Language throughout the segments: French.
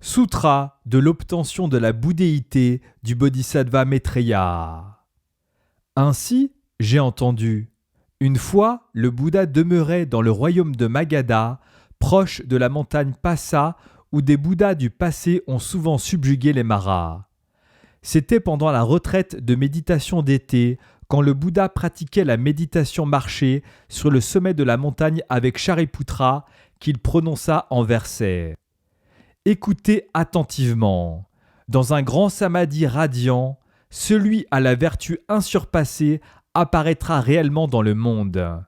Sutra de l'obtention de la bouddhéité du Bodhisattva Maitreya. Ainsi, j'ai entendu. Une fois, le Bouddha demeurait dans le royaume de Magadha, proche de la montagne Passa, où des Bouddhas du passé ont souvent subjugué les Maras. C'était pendant la retraite de méditation d'été, quand le Bouddha pratiquait la méditation marchée sur le sommet de la montagne avec Shariputra, qu'il prononça en versets. Écoutez attentivement. Dans un grand samadhi radiant, celui à la vertu insurpassée apparaîtra réellement dans le monde.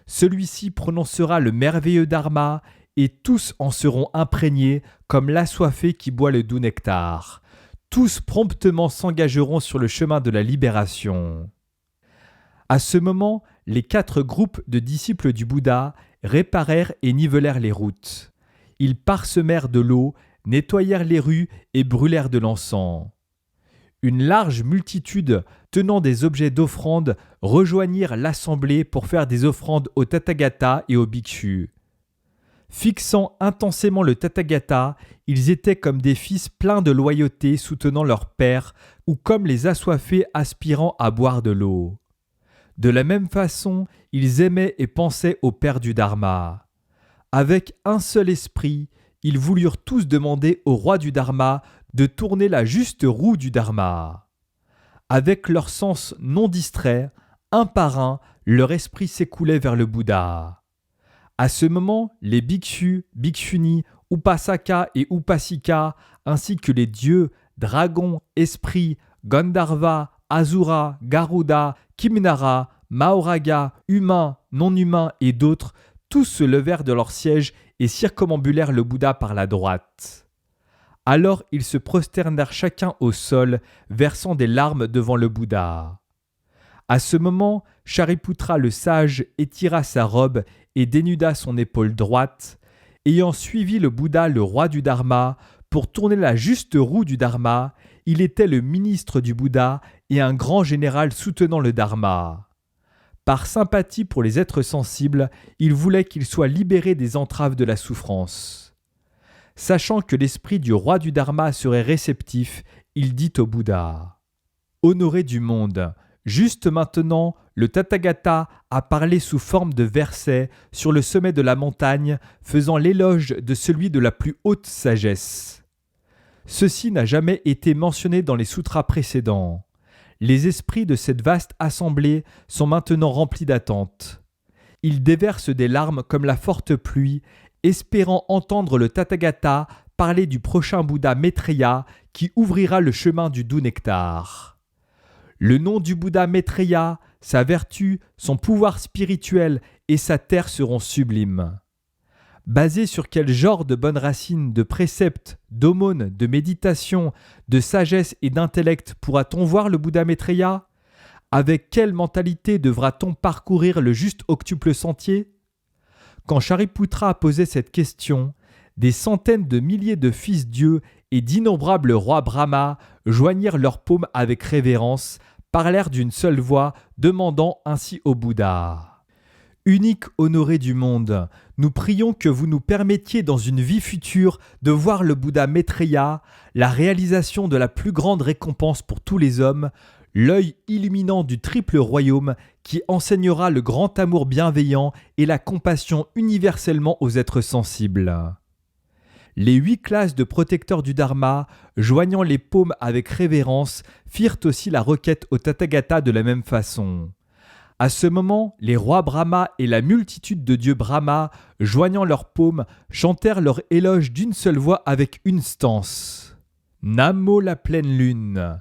Celui-ci prononcera le merveilleux dharma et tous en seront imprégnés comme l'assoiffé qui boit le doux nectar. Tous promptement s'engageront sur le chemin de la libération. À ce moment, les 4 groupes de disciples du Bouddha réparèrent et nivelèrent les routes. Ils parsemèrent de l'eau, nettoyèrent les rues et brûlèrent de l'encens. Une large multitude tenant des objets d'offrande rejoignirent l'assemblée pour faire des offrandes au Tathagata et aux bhikshus. Fixant intensément le Tathagata, ils étaient comme des fils pleins de loyauté soutenant leur père ou comme les assoiffés aspirant à boire de l'eau. De la même façon, ils aimaient et pensaient au Père du Dharma. Avec un seul esprit, ils voulurent tous demander au roi du Dharma de tourner la juste roue du Dharma. Avec leur sens non distrait, un par un, leur esprit s'écoulait vers le Bouddha. À ce moment, les bhikshus, bhikshunis, upasaka et upasika, ainsi que les dieux, dragons, esprits, Gandharva, Asura, Garuda, Kimnara, Mahoraga, humains, non-humains et d'autres, tous se levèrent de leur siège et circumambulèrent le Bouddha par la droite. Alors ils se prosternèrent chacun au sol, versant des larmes devant le Bouddha. À ce moment, Shariputra le sage étira sa robe et dénuda son épaule droite, ayant suivi le Bouddha, le roi du Dharma, pour tourner la juste roue du Dharma. Il était le ministre du Bouddha et un grand général soutenant le Dharma. Par sympathie pour les êtres sensibles, il voulait qu'ils soient libérés des entraves de la souffrance. Sachant que l'esprit du roi du Dharma serait réceptif, il dit au Bouddha : « Honoré du monde, juste maintenant, le Tathagata a parlé sous forme de versets sur le sommet de la montagne, faisant l'éloge de celui de la plus haute sagesse. Ceci n'a jamais été mentionné dans les sutras précédents. Les esprits de cette vaste assemblée sont maintenant remplis d'attente. Ils déversent des larmes comme la forte pluie, espérant entendre le Tathagata parler du prochain Bouddha Maitreya qui ouvrira le chemin du doux nectar. Le nom du Bouddha Maitreya, sa vertu, son pouvoir spirituel et sa terre seront sublimes. Basé sur quel genre de bonnes racines, de préceptes, d'aumônes, de méditation, de sagesse et d'intellect pourra-t-on voir le Bouddha Maitreya ? Avec quelle mentalité devra-t-on parcourir le juste octuple sentier ? Quand Shariputra posait cette question, des centaines de milliers de fils dieux et d'innombrables rois Brahma joignirent leurs paumes avec révérence, parlèrent d'une seule voix, demandant ainsi au Bouddha : « Unique honoré du monde, nous prions que vous nous permettiez dans une vie future de voir le Bouddha Maitreya, la réalisation de la plus grande récompense pour tous les hommes, l'œil illuminant du triple royaume qui enseignera le grand amour bienveillant et la compassion universellement aux êtres sensibles. » Les 8 classes de protecteurs du Dharma, joignant les paumes avec révérence, firent aussi la requête au Tathagata de la même façon. À ce moment, les rois Brahma et la multitude de dieux Brahma, joignant leurs paumes, chantèrent leur éloge d'une seule voix avec une stance. Namo la pleine lune,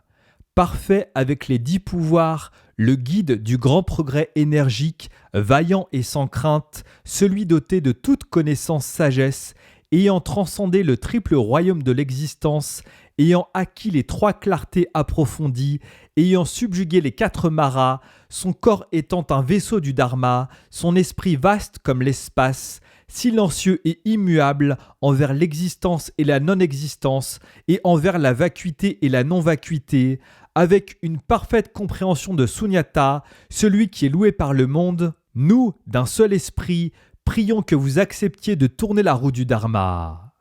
parfait avec les 10 pouvoirs, le guide du grand progrès énergique, vaillant et sans crainte, celui doté de toute connaissance sagesse, ayant transcendé le triple royaume de l'existence, ayant acquis les 3 clartés approfondies, ayant subjugué les 4 maras, son corps étant un vaisseau du Dharma, son esprit vaste comme l'espace, silencieux et immuable envers l'existence et la non-existence, et envers la vacuité et la non-vacuité, avec une parfaite compréhension de Sunyata, celui qui est loué par le monde, nous, d'un seul esprit, prions que vous acceptiez de tourner la roue du Dharma.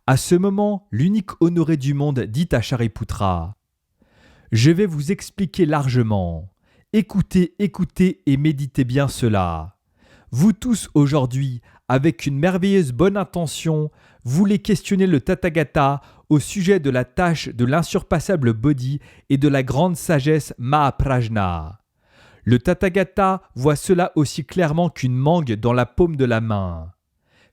À ce moment, l'unique honoré du monde dit à Shariputra : « Je vais vous expliquer largement. Écoutez, écoutez et méditez bien cela. Vous tous aujourd'hui, avec une merveilleuse bonne intention, voulez questionner le Tathagata au sujet de la tâche de l'insurpassable Bodhi et de la grande sagesse Mahaprajna. Le Tathagata voit cela aussi clairement qu'une mangue dans la paume de la main.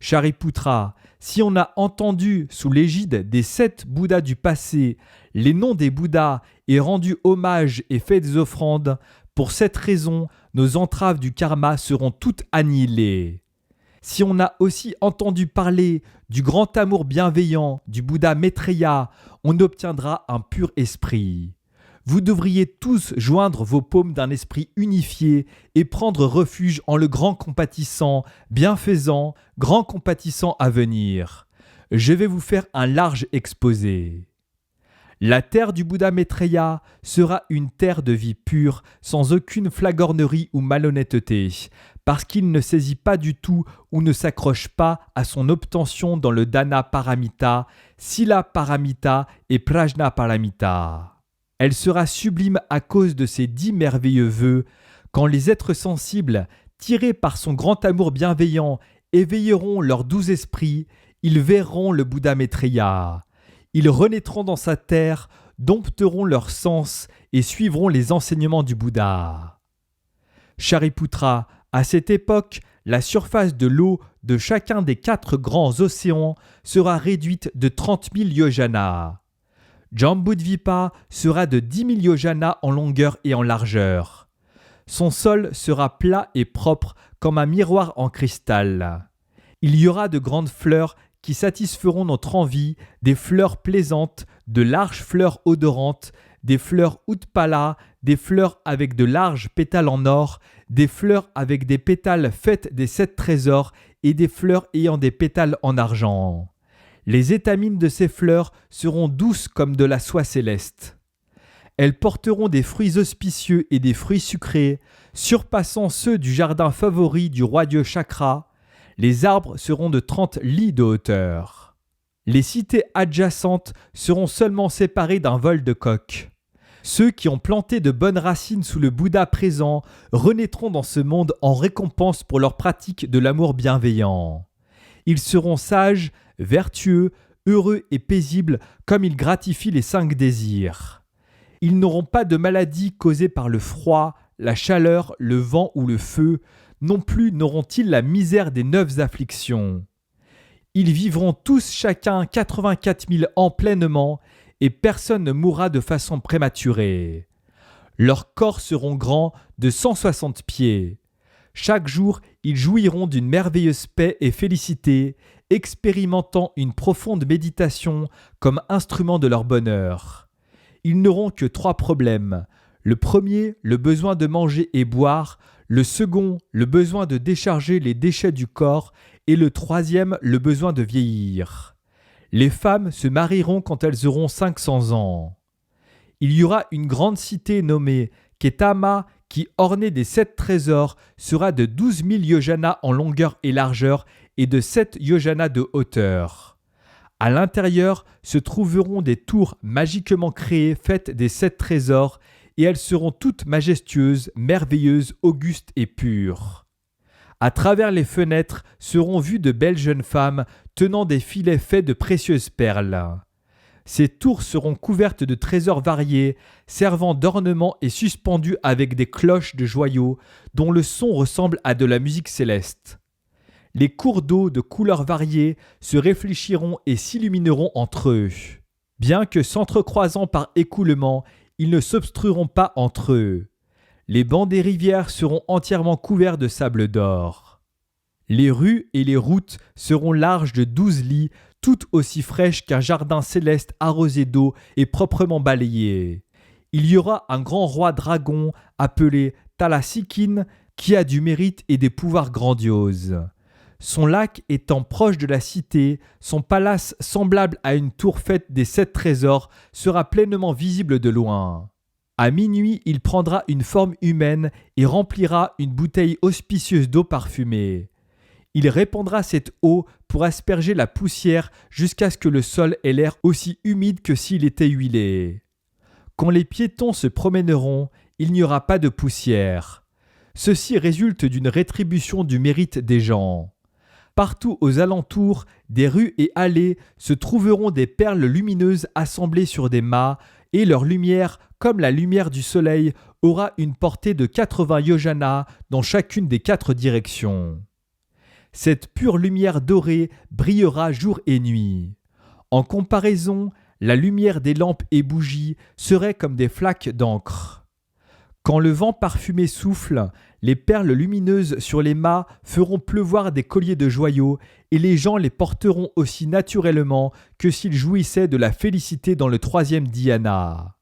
Shariputra, si on a entendu sous l'égide des 7 Bouddhas du passé les noms des Bouddhas et rendu hommage et fait des offrandes, pour cette raison, nos entraves du karma seront toutes annihilées. Si on a aussi entendu parler du grand amour bienveillant du Bouddha Maitreya, on obtiendra un pur esprit. Vous devriez tous joindre vos paumes d'un esprit unifié et prendre refuge en le grand compatissant, bienfaisant, grand compatissant à venir. Je vais vous faire un large exposé. La terre du Bouddha Maitreya sera une terre de vie pure, sans aucune flagornerie ou malhonnêteté, parce qu'il ne saisit pas du tout ou ne s'accroche pas à son obtention dans le Dana Paramita, Sila Paramita et Prajna Paramita. Elle sera sublime à cause de ses 10 merveilleux vœux, quand les êtres sensibles, tirés par son grand amour bienveillant, éveilleront leurs 12 esprits, ils verront le Bouddha Maitreya. Ils renaîtront dans sa terre, dompteront leurs sens et suivront les enseignements du Bouddha. Shariputra, à cette époque, la surface de l'eau de chacun des 4 grands océans sera réduite de 30 000 yojanas. Jambudvipa sera de 10 000 yojanas en longueur et en largeur. Son sol sera plat et propre comme un miroir en cristal. Il y aura de grandes fleurs qui satisferont notre envie, des fleurs plaisantes, de larges fleurs odorantes, des fleurs utpala, des fleurs avec de larges pétales en or, des fleurs avec des pétales faites des 7 trésors et des fleurs ayant des pétales en argent. Les étamines de ces fleurs seront douces comme de la soie céleste. Elles porteront des fruits auspicieux et des fruits sucrés, surpassant ceux du jardin favori du roi dieu Chakra. Les arbres seront de 30 lits de hauteur. Les cités adjacentes seront seulement séparées d'un vol de coq. Ceux qui ont planté de bonnes racines sous le Bouddha présent renaîtront dans ce monde en récompense pour leur pratique de l'amour bienveillant. Ils seront sages, vertueux, heureux et paisibles comme ils gratifient les 5 désirs. Ils n'auront pas de maladie causée par le froid, la chaleur, le vent ou le feu, non plus n'auront-ils la misère des 9 afflictions. Ils vivront tous chacun 84 000 ans pleinement, et personne ne mourra de façon prématurée. Leurs corps seront grands de 160 pieds. Chaque jour, ils jouiront d'une merveilleuse paix et félicité, expérimentant une profonde méditation comme instrument de leur bonheur. Ils n'auront que 3 problèmes. Le premier, le besoin de manger et boire. Le second, le besoin de décharger les déchets du corps. Et le troisième, le besoin de vieillir. Les femmes se marieront quand elles auront 500 ans. Il y aura une grande cité nommée Ketama qui, ornée des 7 trésors, sera de 12 000 yojanas en longueur et largeur et de 7 yojanas de hauteur. À l'intérieur se trouveront des tours magiquement créées faites des 7 trésors et elles seront toutes majestueuses, merveilleuses, augustes et pures. À travers les fenêtres seront vues de belles jeunes femmes tenant des filets faits de précieuses perles. Ces tours seront couvertes de trésors variés, servant d'ornement et suspendues avec des cloches de joyaux dont le son ressemble à de la musique céleste. Les cours d'eau de couleurs variées se réfléchiront et s'illumineront entre eux. Bien que s'entrecroisant par écoulement, ils ne s'obstrueront pas entre eux. Les bancs des rivières seront entièrement couverts de sable d'or. Les rues et les routes seront larges de 12 lits, toutes aussi fraîches qu'un jardin céleste arrosé d'eau et proprement balayé. Il y aura un grand roi dragon appelé Talasikin qui a du mérite et des pouvoirs grandioses. Son lac étant proche de la cité, son palace semblable à une tour faite des 7 trésors sera pleinement visible de loin. À minuit, il prendra une forme humaine et remplira une bouteille auspicieuse d'eau parfumée. Il répandra cette eau pour asperger la poussière jusqu'à ce que le sol ait l'air aussi humide que s'il était huilé. Quand les piétons se promèneront, il n'y aura pas de poussière. Ceci résulte d'une rétribution du mérite des gens. Partout aux alentours, des rues et allées se trouveront des perles lumineuses assemblées sur des mâts, et leur lumière, comme la lumière du soleil, aura une portée de 80 yojanas dans chacune des 4 directions. Cette pure lumière dorée brillera jour et nuit. En comparaison, la lumière des lampes et bougies serait comme des flaques d'encre. Quand le vent parfumé souffle, les perles lumineuses sur les mâts feront pleuvoir des colliers de joyaux, et les gens les porteront aussi naturellement que s'ils jouissaient de la félicité dans le 3e dhyana.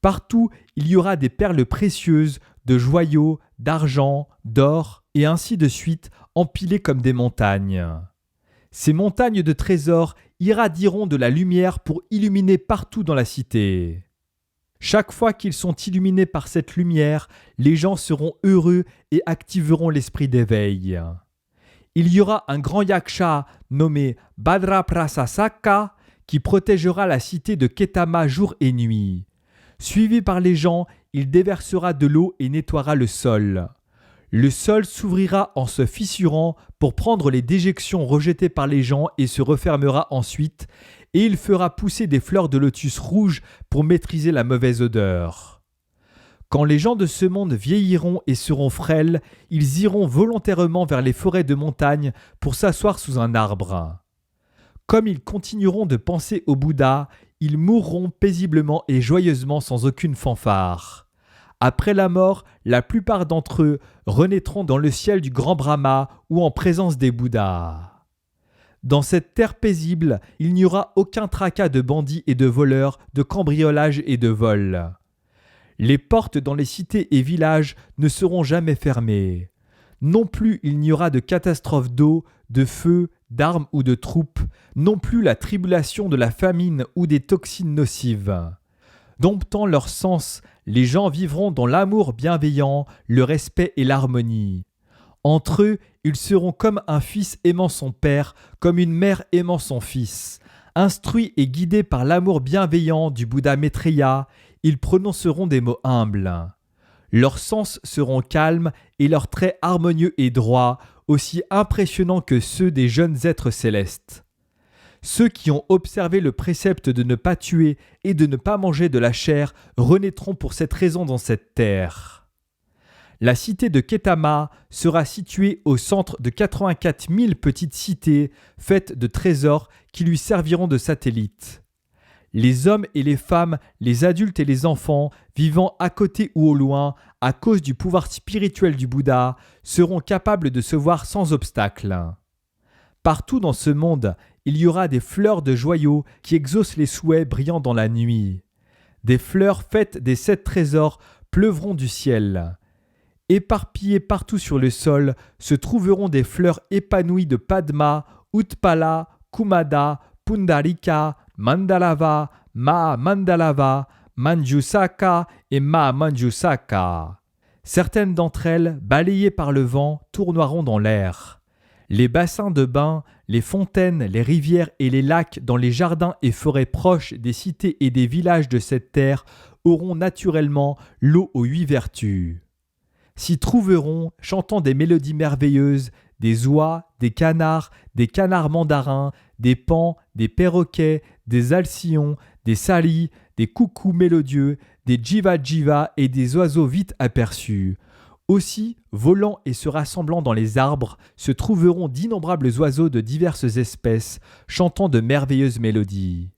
Partout, il y aura des perles précieuses, de joyaux, d'argent, d'or, et ainsi de suite, empilées comme des montagnes. Ces montagnes de trésors irradieront de la lumière pour illuminer partout dans la cité. Chaque fois qu'ils sont illuminés par cette lumière, les gens seront heureux et activeront l'esprit d'éveil. Il y aura un grand yaksha nommé Bhadraprasasaka qui protégera la cité de Ketama jour et nuit. Suivi par les gens, il déversera de l'eau et nettoiera le sol. Le sol s'ouvrira en se fissurant pour prendre les déjections rejetées par les gens et se refermera ensuite, et il fera pousser des fleurs de lotus rouges pour maîtriser la mauvaise odeur. Quand les gens de ce monde vieilliront et seront frêles, ils iront volontairement vers les forêts de montagne pour s'asseoir sous un arbre. Comme ils continueront de penser au Bouddha, ils mourront paisiblement et joyeusement sans aucune fanfare. Après la mort, la plupart d'entre eux renaîtront dans le ciel du grand Brahma ou en présence des Bouddhas. Dans cette terre paisible, il n'y aura aucun tracas de bandits et de voleurs, de cambriolage et de vol. Les portes dans les cités et villages ne seront jamais fermées. Non plus il n'y aura de catastrophe d'eau, de feu, d'armes ou de troupes, non plus la tribulation de la famine ou des toxines nocives. Domptant leurs sens, les gens vivront dans l'amour bienveillant, le respect et l'harmonie. Entre eux, ils seront comme un fils aimant son père, comme une mère aimant son fils. Instruits et guidés par l'amour bienveillant du Bouddha Maitreya, ils prononceront des mots humbles. Leurs sens seront calmes et leurs traits harmonieux et droits, aussi impressionnants que ceux des jeunes êtres célestes. Ceux qui ont observé le précepte de ne pas tuer et de ne pas manger de la chair renaîtront pour cette raison dans cette terre. La cité de Ketama sera située au centre de 84 000 petites cités faites de trésors qui lui serviront de satellites. Les hommes et les femmes, les adultes et les enfants, vivant à côté ou au loin, à cause du pouvoir spirituel du Bouddha, seront capables de se voir sans obstacle. Partout dans ce monde, il y aura des fleurs de joyaux qui exaucent les souhaits brillant dans la nuit. Des fleurs faites des 7 trésors pleuvront du ciel. Éparpillées partout sur le sol se trouveront des fleurs épanouies de Padma, Utpala, Kumada, Pundarika, Mandalava, Mahamandalava, Manjusaka et Mahamanjusaka. Certaines d'entre elles, balayées par le vent, tournoieront dans l'air. Les bassins de bains, les fontaines, les rivières et les lacs dans les jardins et forêts proches des cités et des villages de cette terre auront naturellement l'eau aux 8 vertus. S'y trouveront, chantant des mélodies merveilleuses, des oies, des canards mandarins, des paons, des perroquets, des alcyons, des salis, des coucous mélodieux, des djiva et des oiseaux vite aperçus. Aussi, volant et se rassemblant dans les arbres, se trouveront d'innombrables oiseaux de diverses espèces, chantant de merveilleuses mélodies.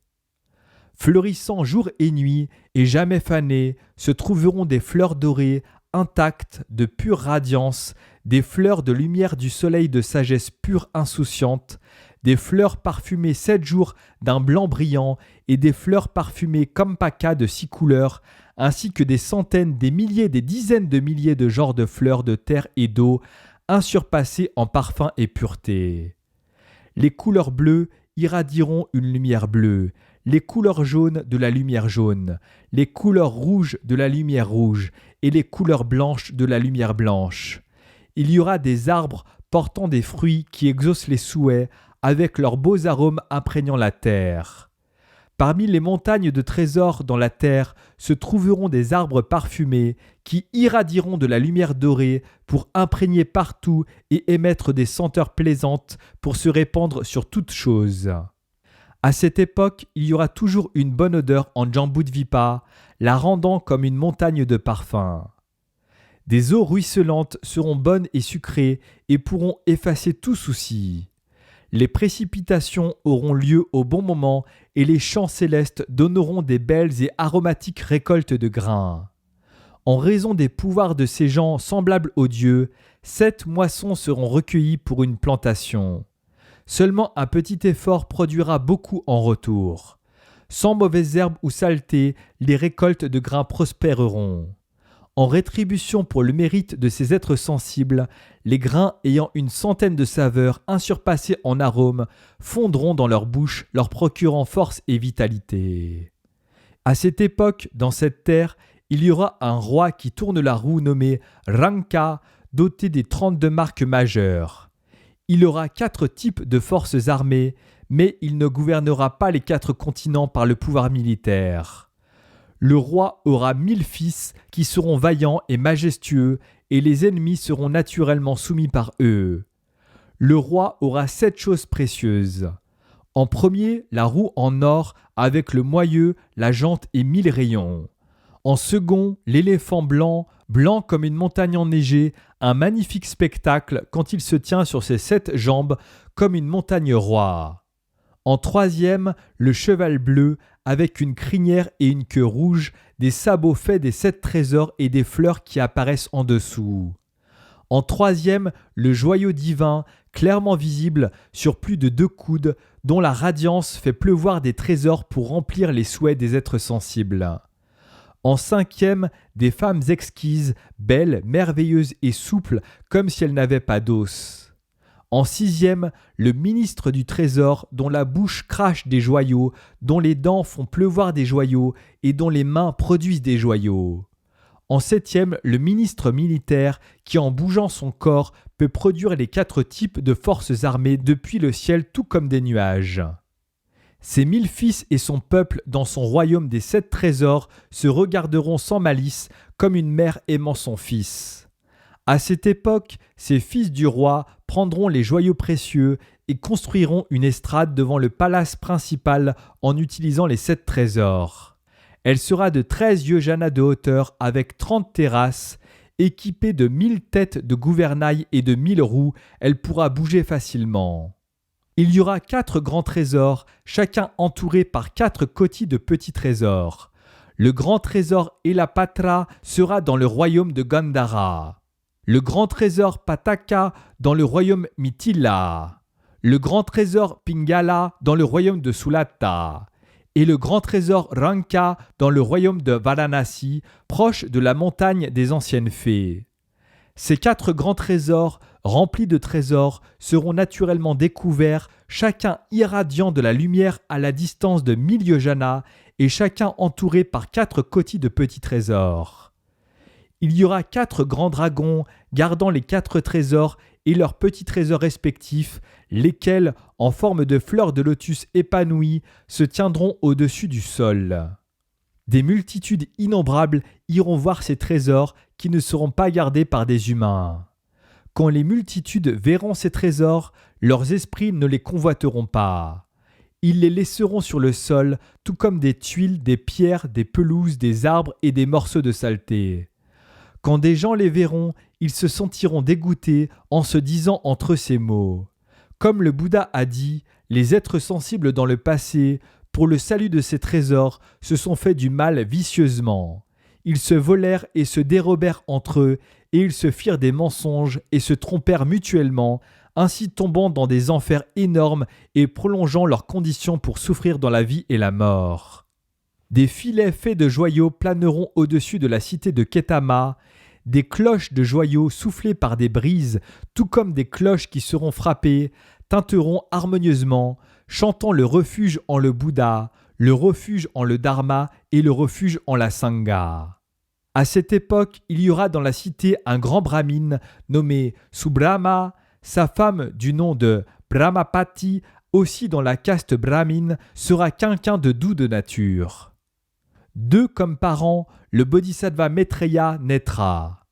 Fleurissant jour et nuit, et jamais fanées, se trouveront des fleurs dorées, intactes, de pure radiance, des fleurs de lumière du soleil de sagesse pure insouciante, des fleurs parfumées 7 jours d'un blanc brillant et des fleurs parfumées kampaka de 6 couleurs, ainsi que des centaines, des milliers, des dizaines de milliers de genres de fleurs de terre et d'eau, insurpassées en parfum et pureté. Les couleurs bleues irradieront une lumière bleue, les couleurs jaunes de la lumière jaune, les couleurs rouges de la lumière rouge et les couleurs blanches de la lumière blanche. Il y aura des arbres portant des fruits qui exaucent les souhaits, avec leurs beaux arômes imprégnant la terre. Parmi les montagnes de trésors dans la terre se trouveront des arbres parfumés qui irradieront de la lumière dorée pour imprégner partout et émettre des senteurs plaisantes pour se répandre sur toutes choses. À cette époque, il y aura toujours une bonne odeur en Jambudvipa, la rendant comme une montagne de parfums. Des eaux ruisselantes seront bonnes et sucrées et pourront effacer tout souci. Les précipitations auront lieu au bon moment et les champs célestes donneront des belles et aromatiques récoltes de grains. En raison des pouvoirs de ces gens semblables aux dieux, 7 moissons seront recueillies pour une plantation. Seulement un petit effort produira beaucoup en retour. Sans mauvaises herbes ou saletés, les récoltes de grains prospéreront. En rétribution pour le mérite de ces êtres sensibles, les grains ayant une centaine de saveurs insurpassées en arômes fondront dans leur bouche, leur procurant force et vitalité. À cette époque, dans cette terre, il y aura un roi qui tourne la roue nommé Ranka, doté des 32 marques majeures. Il aura 4 types de forces armées, mais il ne gouvernera pas les 4 continents par le pouvoir militaire. Le roi aura 1000 fils qui seront vaillants et majestueux, et les ennemis seront naturellement soumis par eux. Le roi aura 7 choses précieuses. En premier, la roue en or avec le moyeu, la jante et 1000 rayons. En second, l'éléphant blanc, blanc comme une montagne enneigée, un magnifique spectacle quand il se tient sur ses 7 jambes comme une montagne roi. En troisième, le cheval bleu, avec une crinière et une queue rouge, des sabots faits des 7 trésors et des fleurs qui apparaissent en dessous. En troisième, le joyau divin, clairement visible sur plus de 2 coudes, dont la radiance fait pleuvoir des trésors pour remplir les souhaits des êtres sensibles. En cinquième, des femmes exquises, belles, merveilleuses et souples, comme si elles n'avaient pas d'os. En sixième, le ministre du Trésor, dont la bouche crache des joyaux, dont les dents font pleuvoir des joyaux et dont les mains produisent des joyaux. En septième, le ministre militaire, qui en bougeant son corps peut produire les 4 types de forces armées depuis le ciel tout comme des nuages. Ses 1000 fils et son peuple dans son royaume des 7 trésors se regarderont sans malice comme une mère aimant son fils. À cette époque, ces fils du roi prendront les joyaux précieux et construiront une estrade devant le palace principal en utilisant les 7 trésors. Elle sera de 13 yojanas de hauteur avec 30 terrasses. Équipée de 1000 têtes de gouvernail et de 1000 roues, elle pourra bouger facilement. Il y aura 4 grands trésors, chacun entouré par 4 cotis de petits trésors. Le grand trésor Elapatra sera dans le royaume de Gandhara. Le grand trésor Pataka dans le royaume Mithila. Le grand trésor Pingala dans le royaume de Sulata. Et le grand trésor Ranka dans le royaume de Varanasi, proche de la montagne des anciennes fées. Ces 4 grands trésors, remplis de trésors, seront naturellement découverts, chacun irradiant de la lumière à la distance de 1000 yojanas et chacun entouré par 4 cotis de petits trésors. Il y aura 4 grands dragons gardant les 4 trésors et leurs petits trésors respectifs, lesquels, en forme de fleurs de lotus épanouies, se tiendront au-dessus du sol. Des multitudes innombrables iront voir ces trésors qui ne seront pas gardés par des humains. Quand les multitudes verront ces trésors, leurs esprits ne les convoiteront pas. Ils les laisseront sur le sol, tout comme des tuiles, des pierres, des pelouses, des arbres et des morceaux de saleté. Quand des gens les verront, ils se sentiront dégoûtés en se disant entre eux ces mots. Comme le Bouddha a dit, les êtres sensibles dans le passé, pour le salut de ces trésors, se sont fait du mal vicieusement. Ils se volèrent et se dérobèrent entre eux, et ils se firent des mensonges et se trompèrent mutuellement, ainsi tombant dans des enfers énormes et prolongeant leurs conditions pour souffrir dans la vie et la mort. Des filets faits de joyaux planeront au-dessus de la cité de Ketama, des cloches de joyaux soufflées par des brises, tout comme des cloches qui seront frappées, tinteront harmonieusement, chantant le refuge en le Bouddha, le refuge en le Dharma et le refuge en la Sangha. À cette époque, il y aura dans la cité un grand brahmine nommé Subrahma, sa femme du nom de Brahmapati, aussi dans la caste brahmine, sera quelqu'un de doux de nature. D'eux comme parents, le bodhisattva Maitreya naîtra.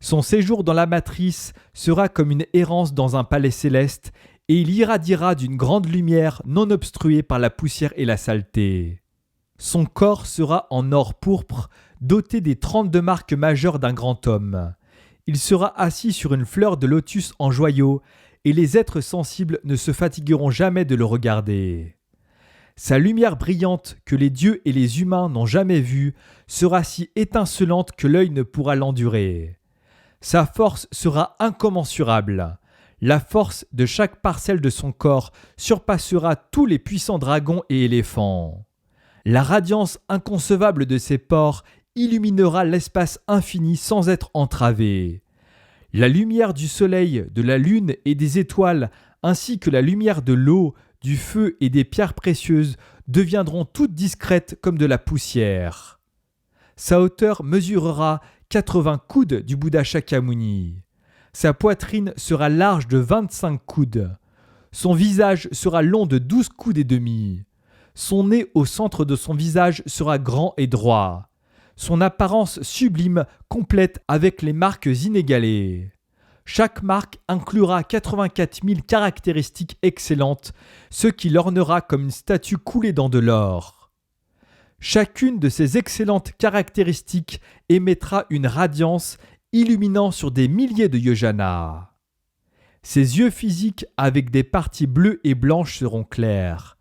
Son séjour dans la matrice sera comme une errance dans un palais céleste et il irradiera d'une grande lumière non obstruée par la poussière et la saleté. Son corps sera en or pourpre, doté des 32 marques majeures d'un grand homme. Il sera assis sur une fleur de lotus en joyau et les êtres sensibles ne se fatigueront jamais de le regarder. Sa lumière brillante que les dieux et les humains n'ont jamais vue sera si étincelante que l'œil ne pourra l'endurer. Sa force sera incommensurable. La force de chaque parcelle de son corps surpassera tous les puissants dragons et éléphants. La radiance inconcevable de ses pores illuminera l'espace infini sans être entravée. La lumière du soleil, de la lune et des étoiles, ainsi que la lumière de l'eau, du feu et des pierres précieuses deviendront toutes discrètes comme de la poussière. Sa hauteur mesurera 80 coudes du Bouddha Shakyamuni. Sa poitrine sera large de 25 coudes. Son visage sera long de 12 coudes et demi. Son nez au centre de son visage sera grand et droit. Son apparence sublime complète avec les marques inégalées. Chaque marque inclura 84 000 caractéristiques excellentes, ce qui l'ornera comme une statue coulée dans de l'or. Chacune de ces excellentes caractéristiques émettra une radiance illuminant sur des milliers de yojanas. Ses yeux physiques avec des parties bleues et blanches seront clairs.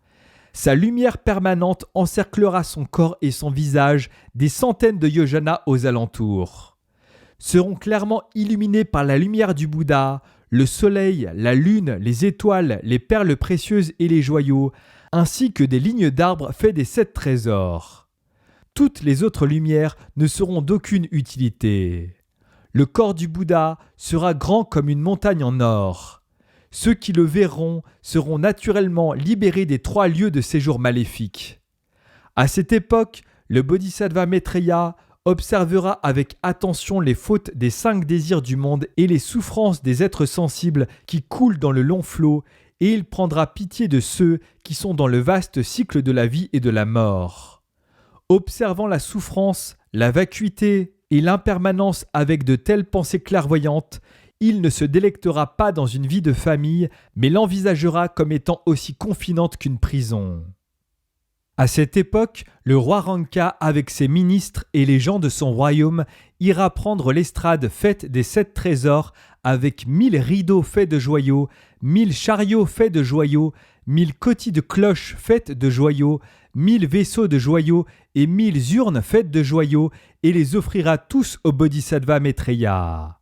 Sa lumière permanente encerclera son corps et son visage des centaines de yojanas aux alentours. Seront clairement illuminés par la lumière du Bouddha, le soleil, la lune, les étoiles, les perles précieuses et les joyaux, ainsi que des lignes d'arbres faits des 7 trésors. Toutes les autres lumières ne seront d'aucune utilité. Le corps du Bouddha sera grand comme une montagne en or. Ceux qui le verront seront naturellement libérés des 3 lieux de séjour maléfiques. À cette époque, le bodhisattva Maitreya observera avec attention les fautes des 5 désirs du monde et les souffrances des êtres sensibles qui coulent dans le long flot, et il prendra pitié de ceux qui sont dans le vaste cycle de la vie et de la mort. Observant la souffrance, la vacuité et l'impermanence avec de telles pensées clairvoyantes, il ne se délectera pas dans une vie de famille, mais l'envisagera comme étant aussi confinante qu'une prison. À cette époque, le roi Ranka, avec ses ministres et les gens de son royaume, ira prendre l'estrade faite des 7 trésors, avec 1000 rideaux faits de joyaux, 1000 chariots faits de joyaux, 1000 cotis de cloches faites de joyaux, 1000 vaisseaux de joyaux et 1000 urnes faites de joyaux, et les offrira tous au bodhisattva Maitreya.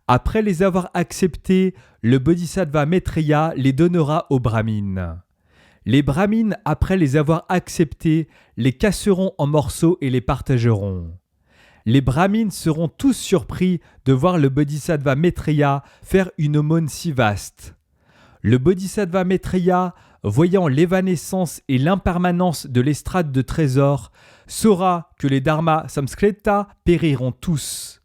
Après les avoir acceptés, le bodhisattva Maitreya les donnera aux brahmines. Les brahmines, après les avoir acceptés, les casseront en morceaux et les partageront. Les brahmines seront tous surpris de voir le bodhisattva Maitreya faire une aumône si vaste. Le bodhisattva Maitreya, voyant l'évanescence et l'impermanence de l'estrade de trésors, saura que les dharmas samskrita périront tous.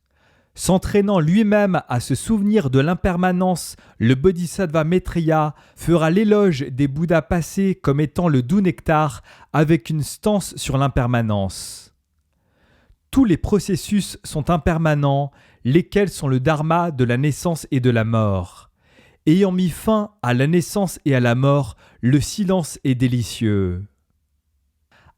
S'entraînant lui-même à se souvenir de l'impermanence, le bodhisattva Maitreya fera l'éloge des Bouddhas passés comme étant le doux nectar avec une stance sur l'impermanence. Tous les processus sont impermanents, lesquels sont le dharma de la naissance et de la mort. Ayant mis fin à la naissance et à la mort, le silence est délicieux.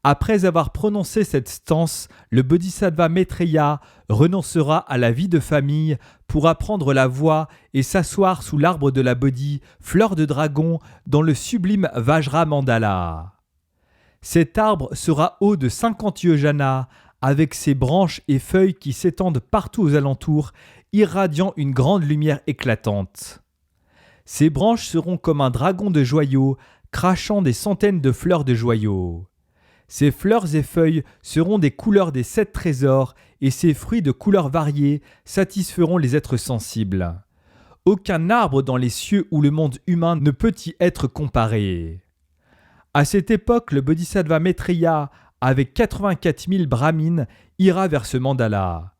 Après avoir prononcé cette stance, le bodhisattva Maitreya renoncera à la vie de famille pour apprendre la voie et s'asseoir sous l'arbre de la Bodhi, fleur de dragon, dans le sublime Vajra Mandala. Cet arbre sera haut de 50 yojanas, avec ses branches et feuilles qui s'étendent partout aux alentours, irradiant une grande lumière éclatante. Ses branches seront comme un dragon de joyaux, crachant des centaines de fleurs de joyaux. Ses fleurs et feuilles seront des couleurs des 7 trésors, et ses fruits de couleurs variées satisferont les êtres sensibles. Aucun arbre dans les cieux ou le monde humain ne peut y être comparé. À cette époque, le bodhisattva Maitreya, avec 84 000 brahmines, ira vers ce mandala.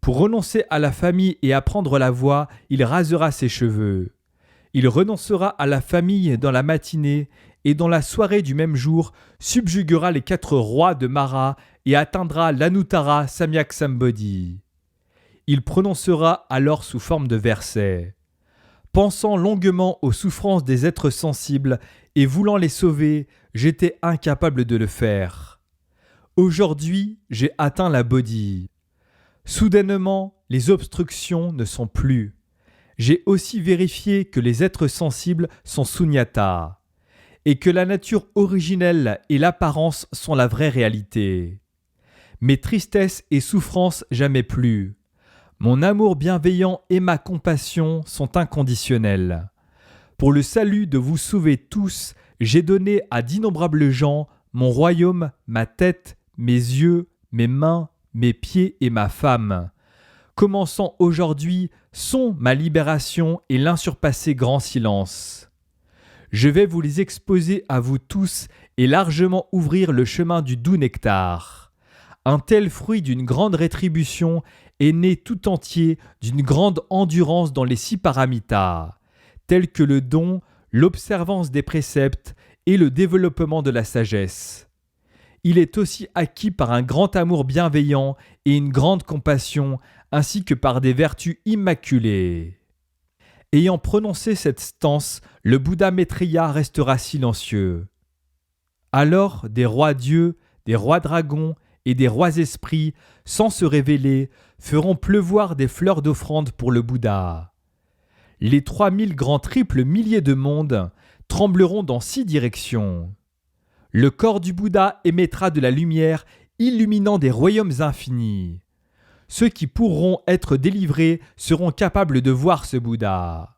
Pour renoncer à la famille et apprendre la voie, il rasera ses cheveux. Il renoncera à la famille dans la matinée et dans la soirée du même jour subjuguera les 4 rois de Mara et atteindra l'Anuttara Samyak Sambodhi. Il prononcera alors sous forme de versets. Pensant longuement aux souffrances des êtres sensibles et voulant les sauver, j'étais incapable de le faire. Aujourd'hui, j'ai atteint la Bodhi. Soudainement, les obstructions ne sont plus. J'ai aussi vérifié que les êtres sensibles sont sunyata et que la nature originelle et l'apparence sont la vraie réalité. Mes tristesses et souffrances jamais plus. Mon amour bienveillant et ma compassion sont inconditionnels. Pour le salut de vous sauver tous, j'ai donné à d'innombrables gens mon royaume, ma tête, mes yeux, mes mains, mes pieds et ma femme. Commençant aujourd'hui sont ma libération et l'insurpassé grand silence. Je vais vous les exposer à vous tous et largement ouvrir le chemin du doux nectar. Un tel fruit d'une grande rétribution est né tout entier d'une grande endurance dans les 6 paramitas, tels que le don, l'observance des préceptes et le développement de la sagesse. Il est aussi acquis par un grand amour bienveillant et une grande compassion, ainsi que par des vertus immaculées. Ayant prononcé cette stance, le Bouddha Maitreya restera silencieux. Alors des rois dieux, des rois dragons et des rois esprits, sans se révéler, feront pleuvoir des fleurs d'offrande pour le Bouddha. Les 3000 grands triples milliers de mondes trembleront dans 6 directions. Le corps du Bouddha émettra de la lumière illuminant des royaumes infinis. Ceux qui pourront être délivrés seront capables de voir ce Bouddha.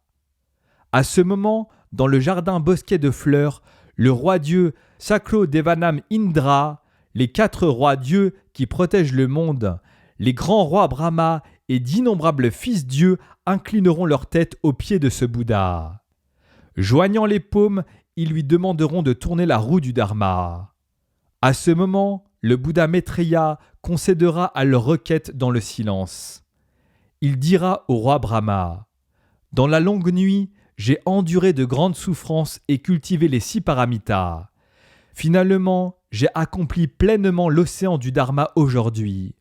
À ce moment, dans le jardin bosquet de fleurs, le roi Dieu Saklo Devanam Indra, les 4 rois dieux qui protègent le monde, les grands rois Brahma et d'innombrables fils dieux inclineront leur tête aux pieds de ce Bouddha. Joignant les paumes, ils lui demanderont de tourner la roue du Dharma. À ce moment, le Bouddha Maitreya concédera à leur requête dans le silence. Il dira au roi Brahma : « Dans la longue nuit, j'ai enduré de grandes souffrances et cultivé les 6 paramitas. Finalement, j'ai accompli pleinement l'océan du Dharma aujourd'hui.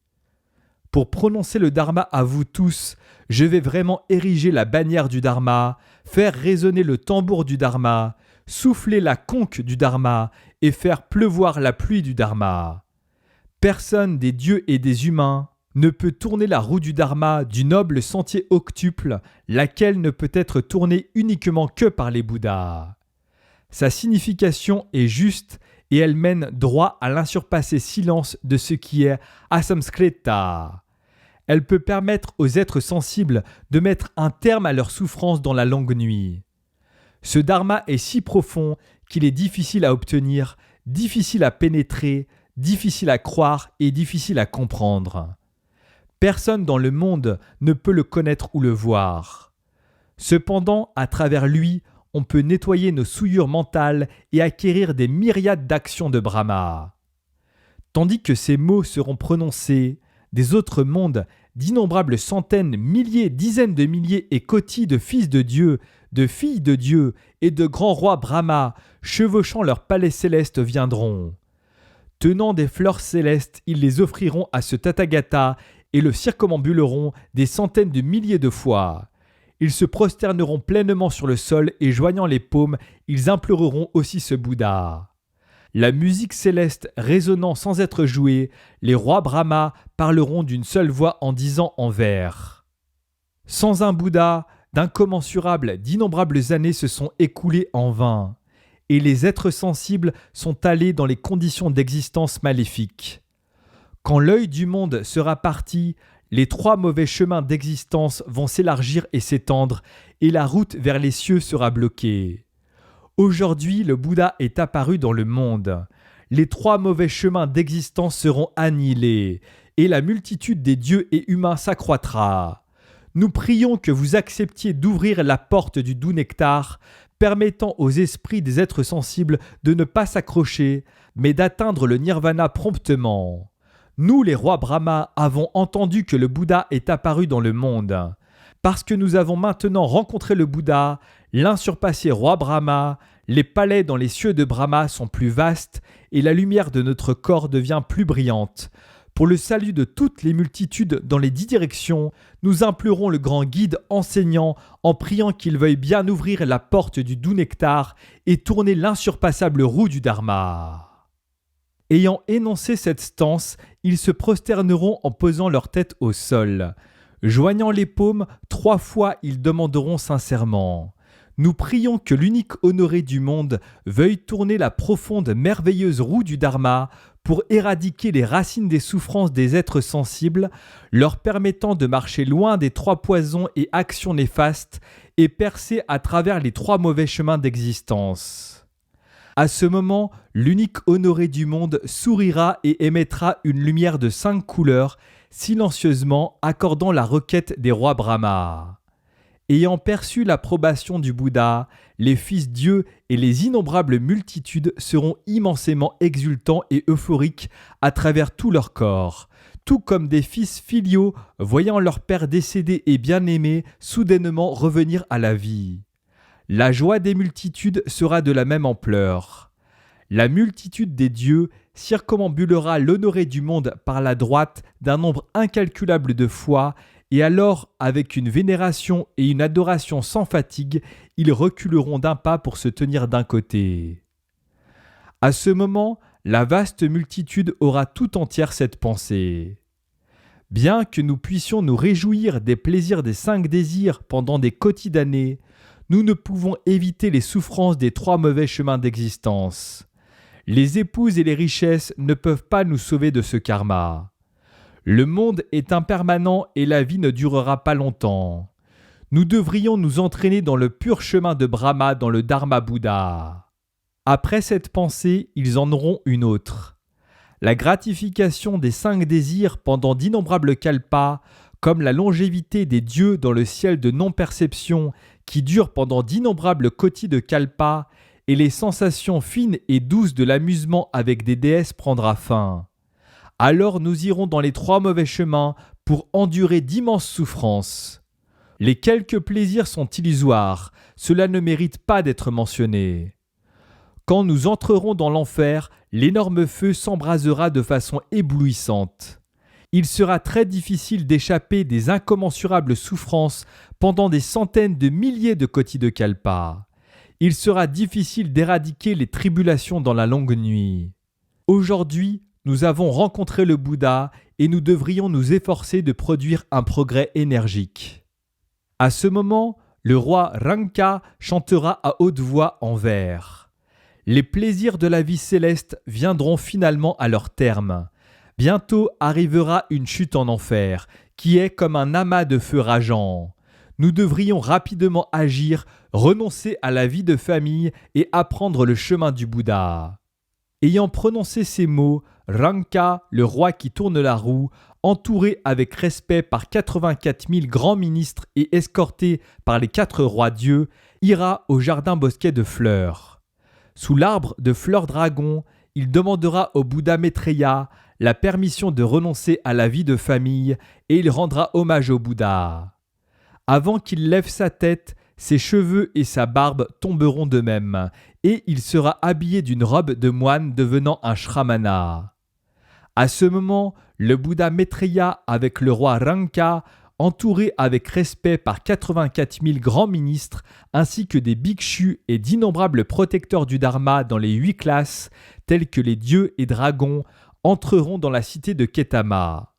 Pour prononcer le Dharma à vous tous, je vais vraiment ériger la bannière du Dharma, faire résonner le tambour du Dharma, souffler la conque du Dharma et faire pleuvoir la pluie du Dharma. Personne des dieux et des humains ne peut tourner la roue du Dharma du noble sentier octuple, laquelle ne peut être tournée uniquement que par les Bouddhas. Sa signification est juste et elle mène droit à l'insurpassé silence de ce qui est asamskrita. Elle peut permettre aux êtres sensibles de mettre un terme à leurs souffrances dans la longue nuit. Ce dharma est si profond qu'il est difficile à obtenir, difficile à pénétrer, difficile à croire et difficile à comprendre. Personne dans le monde ne peut le connaître ou le voir. Cependant, à travers lui, on peut nettoyer nos souillures mentales et acquérir des myriades d'actions de Brahma. Tandis que ces mots seront prononcés, des autres mondes, d'innombrables centaines, milliers, dizaines de milliers et cotis de fils de Dieu, de filles de Dieu et de grands rois Brahma, chevauchant leurs palais célestes viendront. Tenant des fleurs célestes, ils les offriront à ce Tathagata et le circumambuleront des centaines de milliers de fois. Ils se prosterneront pleinement sur le sol et joignant les paumes, ils imploreront aussi ce Bouddha. La musique céleste résonnant sans être jouée, les rois Brahma parleront d'une seule voix en disant en vers. Sans un Bouddha, d'incommensurables, d'innombrables années se sont écoulées en vain, et les êtres sensibles sont allés dans les conditions d'existence maléfiques. Quand l'œil du monde sera parti, les 3 mauvais chemins d'existence vont s'élargir et s'étendre, et la route vers les cieux sera bloquée. Aujourd'hui, le Bouddha est apparu dans le monde. Les 3 mauvais chemins d'existence seront annihilés, et la multitude des dieux et humains s'accroîtra. Nous prions que vous acceptiez d'ouvrir la porte du doux nectar, permettant aux esprits des êtres sensibles de ne pas s'accrocher, mais d'atteindre le nirvana promptement. Nous, les rois Brahma, avons entendu que le Bouddha est apparu dans le monde. Parce que nous avons maintenant rencontré le Bouddha, l'insurpassé roi Brahma, les palais dans les cieux de Brahma sont plus vastes et la lumière de notre corps devient plus brillante. Pour le salut de toutes les multitudes dans les 10 directions, nous implorons le grand guide enseignant en priant qu'il veuille bien ouvrir la porte du doux nectar et tourner l'insurpassable roue du Dharma. Ayant énoncé cette stance, ils se prosterneront en posant leur tête au sol. Joignant les paumes, 3 fois ils demanderont sincèrement « Nous prions que l'unique honoré du monde veuille tourner la profonde, merveilleuse roue du Dharma pour éradiquer les racines des souffrances des êtres sensibles, leur permettant de marcher loin des 3 poisons et actions néfastes et percer à travers les 3 mauvais chemins d'existence. » À ce moment, l'unique honoré du monde sourira et émettra une lumière de 5 couleurs, silencieusement accordant la requête des rois Brahma. Ayant perçu l'approbation du Bouddha, les fils Dieu et les innombrables multitudes seront immensément exultants et euphoriques à travers tout leur corps, tout comme des fils filiaux voyant leur père décédé et bien-aimé soudainement revenir à la vie. La joie des multitudes sera de la même ampleur. La multitude des dieux circumambulera l'honoré du monde par la droite d'un nombre incalculable de fois, et alors, avec une vénération et une adoration sans fatigue, ils reculeront d'un pas pour se tenir d'un côté. À ce moment, la vaste multitude aura tout entière cette pensée. Bien que nous puissions nous réjouir des plaisirs des 5 désirs pendant des quoties d'années, nous ne pouvons éviter les souffrances des 3 mauvais chemins d'existence. Les épouses et les richesses ne peuvent pas nous sauver de ce karma. Le monde est impermanent et la vie ne durera pas longtemps. Nous devrions nous entraîner dans le pur chemin de Brahma dans le Dharma Bouddha. Après cette pensée, ils en auront une autre. La gratification des 5 désirs pendant d'innombrables kalpas, comme la longévité des dieux dans le ciel de non-perception qui dure pendant d'innombrables kotis de kalpas, et les sensations fines et douces de l'amusement avec des déesses prendra fin. Alors nous irons dans les 3 mauvais chemins pour endurer d'immenses souffrances. Les quelques plaisirs sont illusoires, cela ne mérite pas d'être mentionné. Quand nous entrerons dans l'enfer, l'énorme feu s'embrasera de façon éblouissante. Il sera très difficile d'échapper des incommensurables souffrances pendant des centaines de milliers de kotis de kalpa. Il sera difficile d'éradiquer les tribulations dans la longue nuit. Aujourd'hui, nous avons rencontré le Bouddha et nous devrions nous efforcer de produire un progrès énergique. À ce moment, le roi Ranka chantera à haute voix en vers. Les plaisirs de la vie céleste viendront finalement à leur terme. Bientôt arrivera une chute en enfer, qui est comme un amas de feu rageant. Nous devrions rapidement agir, renoncer à la vie de famille et apprendre le chemin du Bouddha. Ayant prononcé ces mots, Ranka, le roi qui tourne la roue, entouré avec respect par 84 000 grands ministres et escorté par les 4 rois dieux, ira au jardin bosquet de fleurs. Sous l'arbre de fleurs dragon, il demandera au Bouddha Maitreya la permission de renoncer à la vie de famille et il rendra hommage au Bouddha. Avant qu'il lève sa tête, ses cheveux et sa barbe tomberont d'eux-mêmes, et il sera habillé d'une robe de moine devenant un shramana. À ce moment, le Bouddha Maitreya avec le roi Ranka, entouré avec respect par 84 000 grands ministres, ainsi que des bhikshus et d'innombrables protecteurs du Dharma dans les 8 classes, tels que les dieux et dragons, entreront dans la cité de Ketama.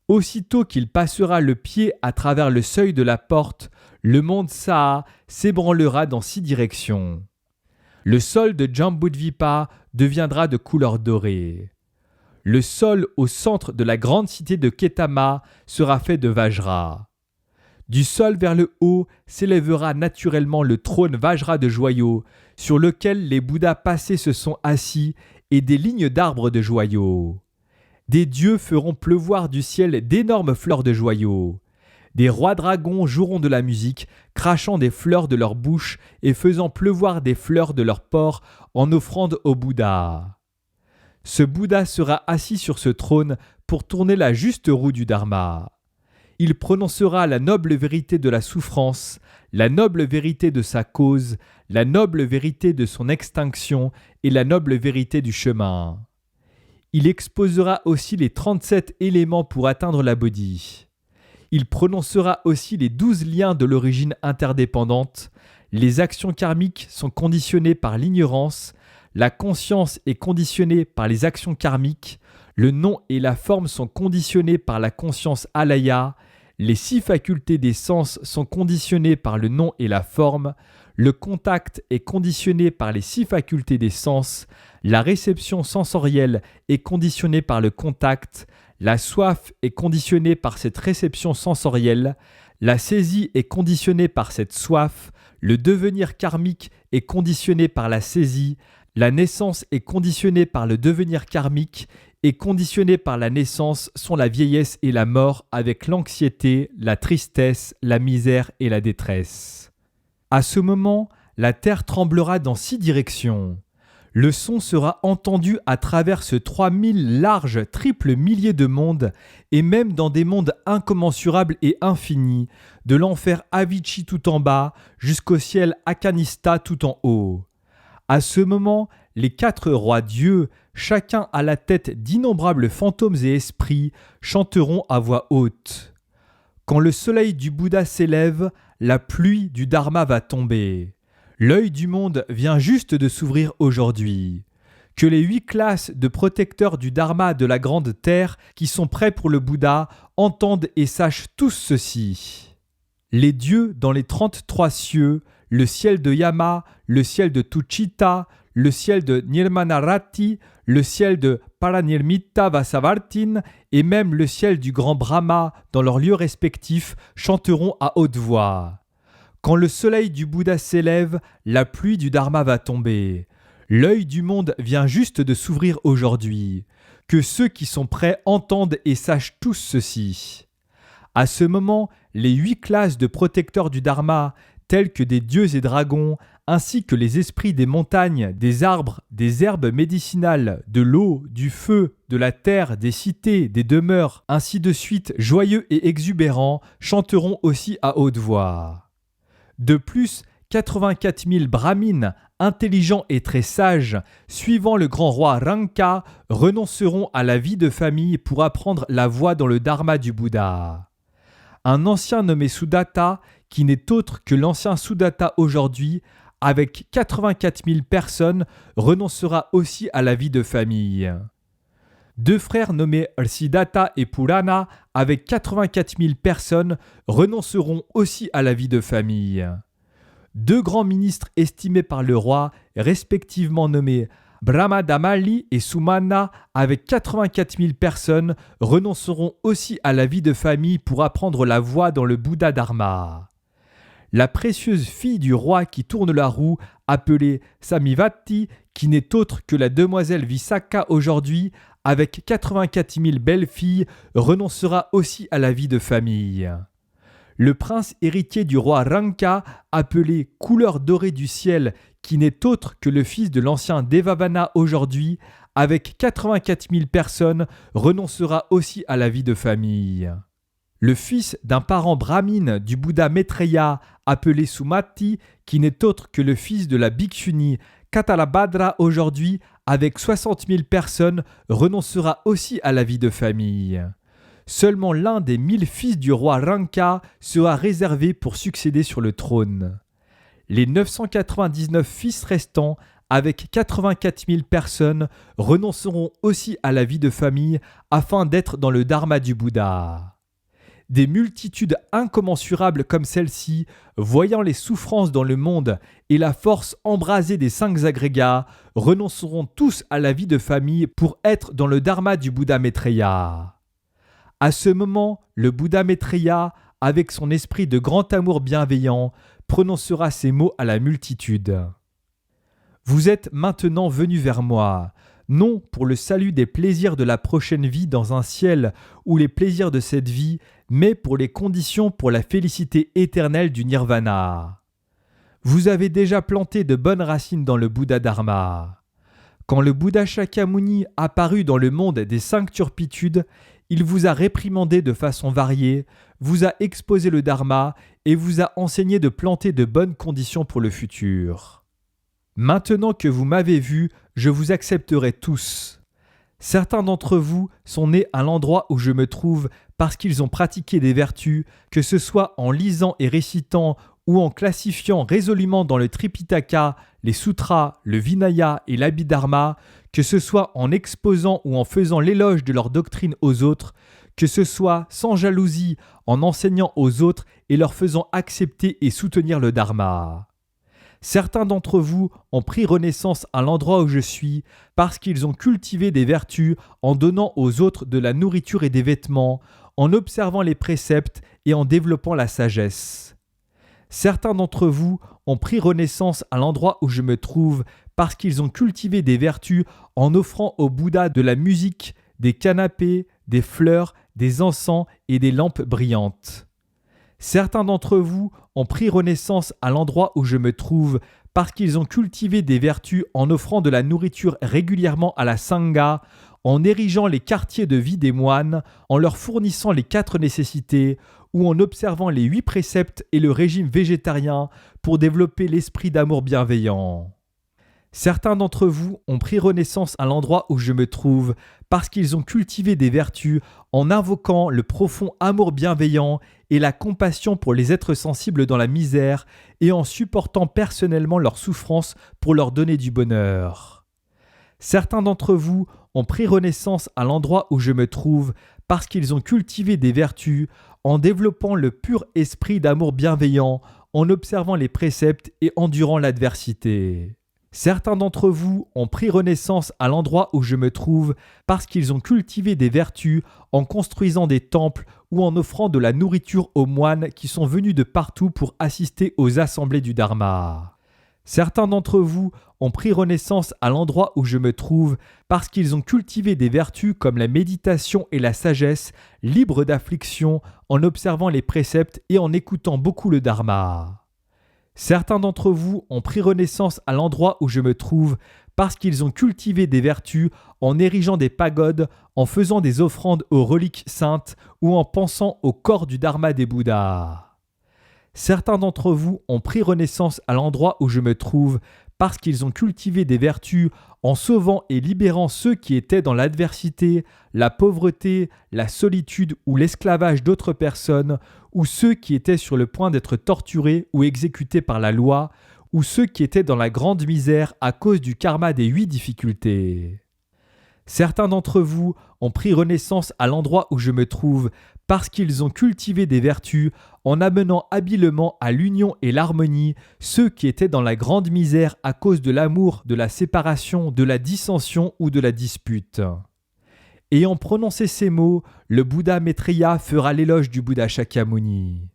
Aussitôt qu'il passera le pied à travers le seuil de la porte, le monde Saha s'ébranlera dans 6 directions. Le sol de Jambudvipa deviendra de couleur dorée. Le sol au centre de la grande cité de Ketama sera fait de Vajra. Du sol vers le haut s'élèvera naturellement le trône Vajra de joyaux, sur lequel les Bouddhas passés se sont assis, et des lignes d'arbres de joyaux. Des dieux feront pleuvoir du ciel d'énormes fleurs de joyaux. Des rois dragons joueront de la musique, crachant des fleurs de leur bouche et faisant pleuvoir des fleurs de leur pores en offrande au Bouddha. Ce Bouddha sera assis sur ce trône pour tourner la juste roue du Dharma. Il prononcera la noble vérité de la souffrance, la noble vérité de sa cause, la noble vérité de son extinction et la noble vérité du chemin. Il exposera aussi les 37 éléments pour atteindre la bodhi. Il prononcera aussi les 12 liens de l'origine interdépendante. Les actions karmiques sont conditionnées par l'ignorance, la conscience est conditionnée par les actions karmiques, le nom et la forme sont conditionnés par la conscience alaya, les 6 facultés des sens sont conditionnées par le nom et la forme, le contact est conditionné par les 6 facultés des sens, la réception sensorielle est conditionnée par le contact, la soif est conditionnée par cette réception sensorielle, la saisie est conditionnée par cette soif, le devenir karmique est conditionné par la saisie, la naissance est conditionnée par le devenir karmique et conditionnée par la naissance sont la vieillesse et la mort avec l'anxiété, la tristesse, la misère et la détresse. À ce moment, la terre tremblera dans 6 directions. Le son sera entendu à travers ce 3000 larges triple milliers de mondes et même dans des mondes incommensurables et infinis, de l'enfer Avicii tout en bas jusqu'au ciel Akanista tout en haut. À ce moment, les 4 rois dieux, chacun à la tête d'innombrables fantômes et esprits, chanteront à voix haute. Quand le soleil du Bouddha s'élève, la pluie du Dharma va tomber. L'œil du monde vient juste de s'ouvrir aujourd'hui. Que les 8 classes de protecteurs du Dharma de la Grande Terre qui sont prêts pour le Bouddha entendent et sachent tous ceci. Les dieux dans les 33 cieux, le ciel de Yama, le ciel de Tuchita, le ciel de Nirmanarati, le ciel de Paranirmita Vasavartin et même le ciel du grand Brahma dans leurs lieux respectifs chanteront à haute voix. Quand le soleil du Bouddha s'élève, la pluie du Dharma va tomber. L'œil du monde vient juste de s'ouvrir aujourd'hui. Que ceux qui sont prêts entendent et sachent tous ceci. À ce moment, les 8 classes de protecteurs du Dharma, tels que des dieux et dragons, ainsi que les esprits des montagnes, des arbres, des herbes médicinales, de l'eau, du feu, de la terre, des cités, des demeures, ainsi de suite, joyeux et exubérants, chanteront aussi à haute voix. De plus, 84 000 brahmines, intelligents et très sages, suivant le grand roi Ranka, renonceront à la vie de famille pour apprendre la voie dans le dharma du Bouddha. Un ancien nommé Sudatta, qui n'est autre que l'ancien Sudatta aujourd'hui, avec 84 000 personnes, renoncera aussi à la vie de famille. 2 frères nommés Siddhartha et Purana, avec 84 000 personnes, renonceront aussi à la vie de famille. 2 grands ministres estimés par le roi, respectivement nommés Brahmadamali et Sumana, avec 84 000 personnes, renonceront aussi à la vie de famille pour apprendre la voie dans le Bouddha Dharma. La précieuse fille du roi qui tourne la roue, appelée Samivati, qui n'est autre que la demoiselle Visakha aujourd'hui, avec 84 000 belles filles, renoncera aussi à la vie de famille. Le prince héritier du roi Ranka, appelé Couleur dorée du ciel, qui n'est autre que le fils de l'ancien Devavana aujourd'hui, avec 84 000 personnes, renoncera aussi à la vie de famille. Le fils d'un parent brahmine du Bouddha Maitreya, appelé Sumati, qui n'est autre que le fils de la bhikshuni Katalabhadra aujourd'hui, avec 60 000 personnes, renoncera aussi à la vie de famille. Seulement l'un des 1000 fils du roi Ranka sera réservé pour succéder sur le trône. Les 999 fils restants, avec 84 000 personnes, renonceront aussi à la vie de famille afin d'être dans le dharma du Bouddha. Des multitudes incommensurables comme celle-ci, voyant les souffrances dans le monde et la force embrasée des 5 agrégats, renonceront tous à la vie de famille pour être dans le dharma du Bouddha Maitreya. À ce moment, le Bouddha Maitreya, avec son esprit de grand amour bienveillant, prononcera ces mots à la multitude. Vous êtes maintenant venus vers moi, non pour le salut des plaisirs de la prochaine vie dans un ciel ou les plaisirs de cette vie, mais pour les conditions pour la félicité éternelle du nirvana. Vous avez déjà planté de bonnes racines dans le Bouddha Dharma. Quand le Bouddha Shakyamuni apparut dans le monde des 5 turpitudes, Il vous a réprimandé de façon variée, vous a exposé le dharma et vous a enseigné de planter de bonnes conditions pour le futur. Maintenant que vous m'avez vu, je vous accepterai tous. Certains d'entre vous sont nés à l'endroit où je me trouve parce qu'ils ont pratiqué des vertus, que ce soit en lisant et récitant ou en classifiant résolument dans le Tripitaka, les sutras, le Vinaya et l'Abhidharma, que ce soit en exposant ou en faisant l'éloge de leur doctrine aux autres, que ce soit sans jalousie, en enseignant aux autres et leur faisant accepter et soutenir le Dharma. Certains d'entre vous ont pris renaissance à l'endroit où je suis parce qu'ils ont cultivé des vertus en donnant aux autres de la nourriture et des vêtements, en observant les préceptes et en développant la sagesse. Certains d'entre vous ont pris renaissance à l'endroit où je me trouve parce qu'ils ont cultivé des vertus en offrant au Bouddha de la musique, des canapés, des fleurs, des encens et des lampes brillantes. Certains d'entre vous ont pris renaissance à l'endroit où je me trouve parce qu'ils ont cultivé des vertus en offrant de la nourriture régulièrement à la Sangha, en érigeant les quartiers de vie des moines, en leur fournissant les 4 nécessités ou en observant les 8 préceptes et le régime végétarien pour développer l'esprit d'amour bienveillant. Certains d'entre vous ont pris renaissance à l'endroit où je me trouve parce qu'ils ont cultivé des vertus en invoquant le profond amour bienveillant et la compassion pour les êtres sensibles dans la misère et en supportant personnellement leurs souffrances pour leur donner du bonheur. Certains d'entre vous ont pris renaissance à l'endroit où je me trouve parce qu'ils ont cultivé des vertus en développant le pur esprit d'amour bienveillant, en observant les préceptes et endurant l'adversité. Certains d'entre vous ont pris renaissance à l'endroit où je me trouve parce qu'ils ont cultivé des vertus en construisant des temples ou en offrant de la nourriture aux moines qui sont venus de partout pour assister aux assemblées du Dharma. Certains d'entre vous ont pris renaissance à l'endroit où je me trouve parce qu'ils ont cultivé des vertus comme la méditation et la sagesse, libres d'affliction, en observant les préceptes et en écoutant beaucoup le Dharma. Certains d'entre vous ont pris renaissance à l'endroit où je me trouve parce qu'ils ont cultivé des vertus en érigeant des pagodes, en faisant des offrandes aux reliques saintes ou en pensant au corps du Dharma des Bouddhas. Certains d'entre vous ont pris renaissance à l'endroit où je me trouve parce qu'ils ont cultivé des vertus en sauvant et libérant ceux qui étaient dans l'adversité, la pauvreté, la solitude ou l'esclavage d'autres personnes, ou ceux qui étaient sur le point d'être torturés ou exécutés par la loi, ou ceux qui étaient dans la grande misère à cause du karma des 8 difficultés. Certains d'entre vous ont pris renaissance à l'endroit où je me trouve parce qu'ils ont cultivé des vertus en amenant habilement à l'union et l'harmonie ceux qui étaient dans la grande misère à cause de l'amour, de la séparation, de la dissension ou de la dispute. Ayant prononcé ces mots, le Bouddha Maitreya fera l'éloge du Bouddha Shakyamuni.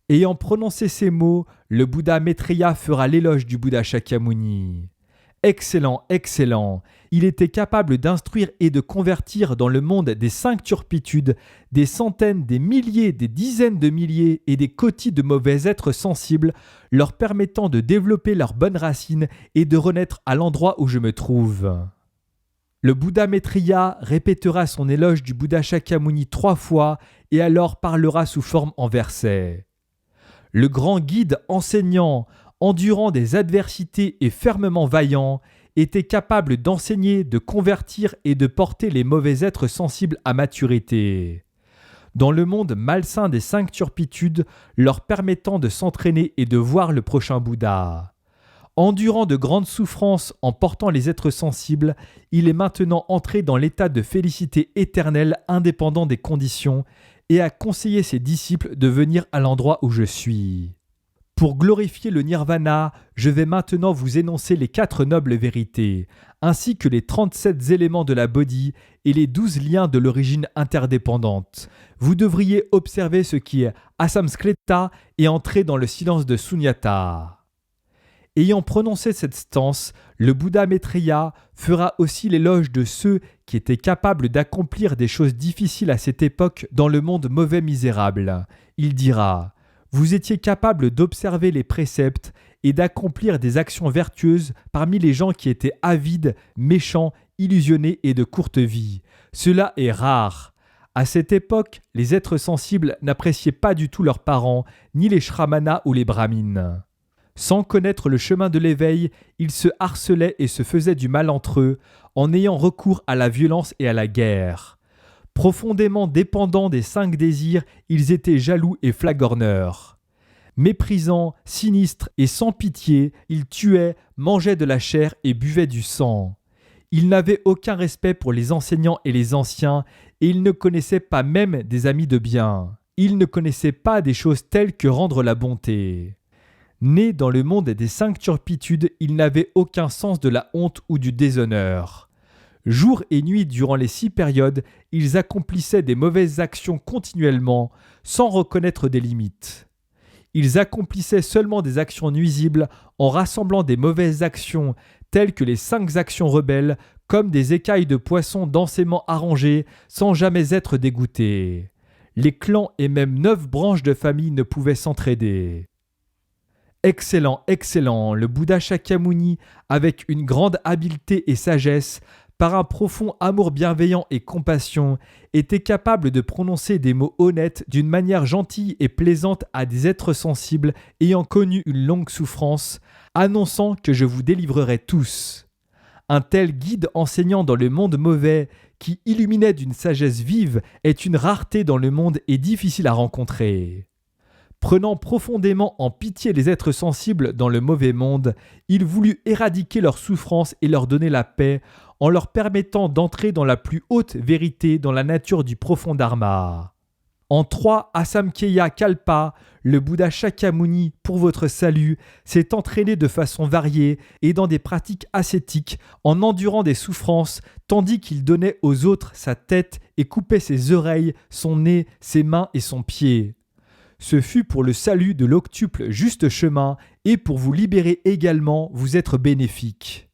Ayant prononcé ces mots, le Bouddha Maitreya fera l'éloge du Bouddha Shakyamuni. Excellent, excellent. Il était capable d'instruire et de convertir dans le monde des 5 turpitudes, des centaines, des milliers, des dizaines de milliers et des cotis de mauvais êtres sensibles, leur permettant de développer leurs bonnes racines et de renaître à l'endroit où je me trouve. Le Bouddha Maitreya répétera son éloge du Bouddha Shakyamuni 3 fois et alors parlera sous forme en versets. Le grand guide enseignant, endurant des adversités et fermement vaillant, était capable d'enseigner, de convertir et de porter les mauvais êtres sensibles à maturité. Dans le monde malsain des 5 turpitudes, leur permettant de s'entraîner et de voir le prochain Bouddha. Endurant de grandes souffrances en portant les êtres sensibles, il est maintenant entré dans l'état de félicité éternelle indépendant des conditions et a conseillé ses disciples de venir à l'endroit où je suis. Pour glorifier le nirvana, je vais maintenant vous énoncer les 4 nobles vérités, ainsi que les 37 éléments de la bodhi et les 12 liens de l'origine interdépendante. Vous devriez observer ce qui est asamskrita et entrer dans le silence de sunyata. Ayant prononcé cette stance, le Bouddha Maitreya fera aussi l'éloge de ceux qui étaient capables d'accomplir des choses difficiles à cette époque dans le monde mauvais misérable. Il dira: vous étiez capable d'observer les préceptes et d'accomplir des actions vertueuses parmi les gens qui étaient avides, méchants, illusionnés et de courte vie. Cela est rare. À cette époque, les êtres sensibles n'appréciaient pas du tout leurs parents, ni les shramanas ou les brahmines. Sans connaître le chemin de l'éveil, ils se harcelaient et se faisaient du mal entre eux, en ayant recours à la violence et à la guerre. Profondément dépendants des 5 désirs, ils étaient jaloux et flagorneurs. Méprisants, sinistres et sans pitié, ils tuaient, mangeaient de la chair et buvaient du sang. Ils n'avaient aucun respect pour les enseignants et les anciens, et ils ne connaissaient pas même des amis de bien. Ils ne connaissaient pas des choses telles que rendre la bonté. Nés dans le monde des 5 turpitudes, ils n'avaient aucun sens de la honte ou du déshonneur. Jour et nuit durant les 6 périodes, ils accomplissaient des mauvaises actions continuellement, sans reconnaître des limites. Ils accomplissaient seulement des actions nuisibles en rassemblant des mauvaises actions telles que les 5 actions rebelles, comme des écailles de poissons densément arrangées sans jamais être dégoûtés. Les clans et même 9 branches de famille ne pouvaient s'entraider. Excellent, excellent, le Bouddha Shakyamuni, avec une grande habileté et sagesse, par un profond amour bienveillant et compassion, était capable de prononcer des mots honnêtes d'une manière gentille et plaisante à des êtres sensibles ayant connu une longue souffrance, annonçant que je vous délivrerai tous. Un tel guide enseignant dans le monde mauvais, qui illuminait d'une sagesse vive, est une rareté dans le monde et difficile à rencontrer. Prenant profondément en pitié les êtres sensibles dans le mauvais monde, il voulut éradiquer leurs souffrances et leur donner la paix, en leur permettant d'entrer dans la plus haute vérité dans la nature du profond Dharma. En 3 Asamkheya Kalpa, le Bouddha Shakyamuni, pour votre salut, s'est entraîné de façon variée et dans des pratiques ascétiques en endurant des souffrances, tandis qu'il donnait aux autres sa tête et coupait ses oreilles, son nez, ses mains et son pied. Ce fut pour le salut de l'octuple juste chemin et pour vous libérer également, vous être bénéfique.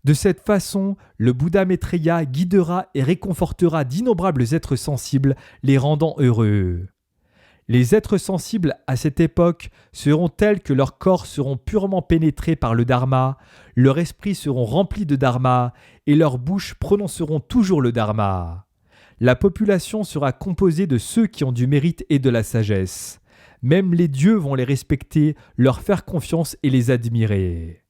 De cette façon, le Bouddha Maitreya guidera et réconfortera d'innombrables êtres sensibles, les rendant heureux. Les êtres sensibles à cette époque seront tels que leurs corps seront purement pénétrés par le Dharma, leurs esprits seront remplis de Dharma et leurs bouches prononceront toujours le Dharma. La population sera composée de ceux qui ont du mérite et de la sagesse. Même les dieux vont les respecter, leur faire confiance et les admirer.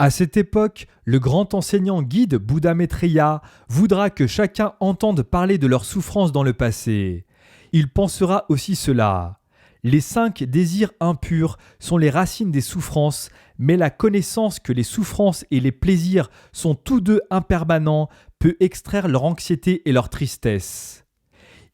À cette époque, le grand enseignant guide Bouddha Maitreya voudra que chacun entende parler de leurs souffrances dans le passé. Il pensera aussi cela. Les 5 désirs impurs sont les racines des souffrances, mais la connaissance que les souffrances et les plaisirs sont tous deux impermanents peut extraire leur anxiété et leur tristesse.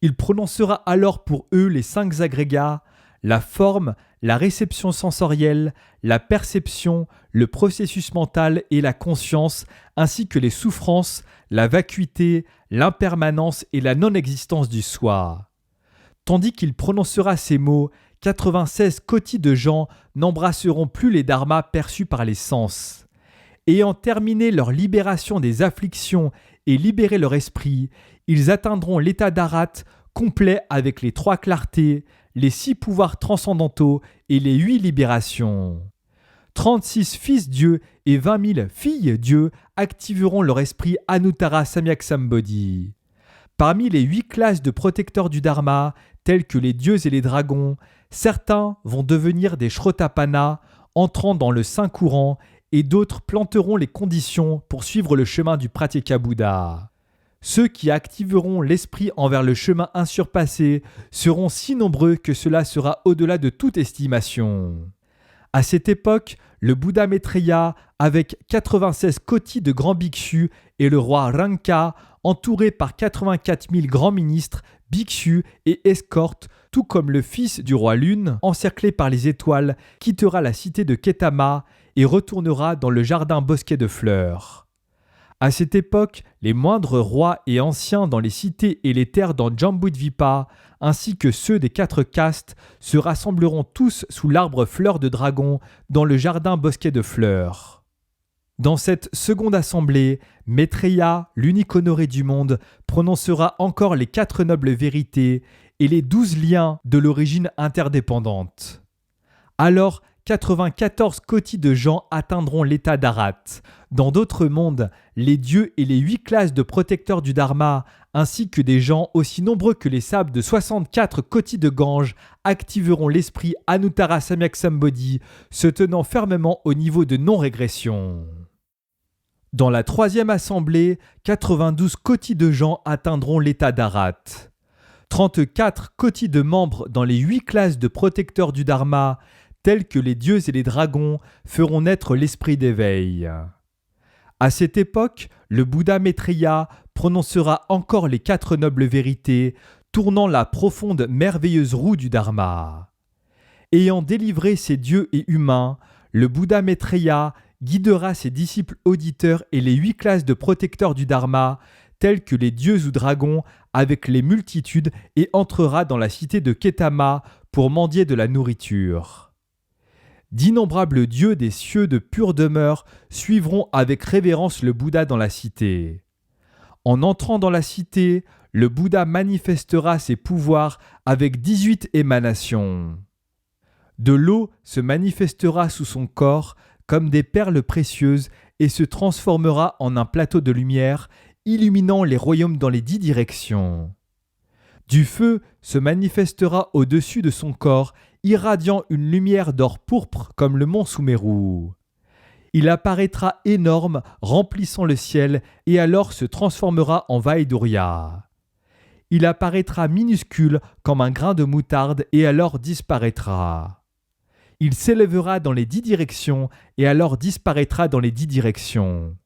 Il prononcera alors pour eux les 5 agrégats, la forme, la réception sensorielle, la perception, le processus mental et la conscience, ainsi que les souffrances, la vacuité, l'impermanence et la non-existence du soi. Tandis qu'il prononcera ces mots, 96 kotis de gens n'embrasseront plus les dharmas perçus par les sens. Ayant terminé leur libération des afflictions et libéré leur esprit, ils atteindront l'état d'Arat complet avec les 3 clartés, les 6 pouvoirs transcendantaux et les 8 libérations. 36 fils Dieu et 20 000 filles Dieu activeront leur esprit Anuttara Samyak Sambodhi. Parmi les 8 classes de protecteurs du Dharma, tels que les dieux et les dragons, certains vont devenir des Shrotapanas, entrant dans le Saint courant, et d'autres planteront les conditions pour suivre le chemin du Pratyeka Bouddha. Ceux qui activeront l'esprit envers le chemin insurpassé seront si nombreux que cela sera au-delà de toute estimation. À cette époque, le Bouddha Maitreya, avec 96 kotis de grands bhikshus, et le roi Ranka, entouré par 84 000 grands ministres, bhikshus et escortes, tout comme le fils du roi Lune, encerclé par les étoiles, quittera la cité de Ketama et retournera dans le jardin bosquet de fleurs. À cette époque, les moindres rois et anciens dans les cités et les terres dans Jambudvipa, ainsi que ceux des 4 castes, se rassembleront tous sous l'arbre fleur de dragon dans le jardin bosquet de fleurs. Dans cette seconde assemblée, Maitreya, l'unique honoré du monde, prononcera encore les 4 nobles vérités et les 12 liens de l'origine interdépendante. Alors, 94 kotis de gens atteindront l'état d'Arat. Dans d'autres mondes, les dieux et les 8 classes de protecteurs du Dharma, ainsi que des gens aussi nombreux que les sables de 64 kotis de Ganges, activeront l'esprit Anuttara Samyak Sambodhi, se tenant fermement au niveau de non-régression. Dans la troisième assemblée, 92 kotis de gens atteindront l'état d'Arat. 34 kotis de membres dans les 8 classes de protecteurs du Dharma, tels que les dieux et les dragons, feront naître l'esprit d'éveil. À cette époque, le Bouddha Maitreya prononcera encore les 4 nobles vérités, tournant la profonde, merveilleuse roue du Dharma. Ayant délivré ces dieux et humains, le Bouddha Maitreya guidera ses disciples auditeurs et les 8 classes de protecteurs du Dharma, tels que les dieux ou dragons, avec les multitudes, et entrera dans la cité de Ketama pour mendier de la nourriture. D'innombrables dieux des cieux de pure demeure suivront avec révérence le Bouddha dans la cité. En entrant dans la cité, le Bouddha manifestera ses pouvoirs avec 18 émanations. De l'eau se manifestera sous son corps comme des perles précieuses et se transformera en un plateau de lumière, illuminant les royaumes dans les 10 directions. Du feu se manifestera au-dessus de son corps, irradiant une lumière d'or pourpre comme le mont Sumeru. Il apparaîtra énorme, remplissant le ciel, et alors se transformera en Vaidurya. Il apparaîtra minuscule comme un grain de moutarde, et alors disparaîtra. Il s'élèvera dans les 10 directions, et alors disparaîtra dans les 10 directions.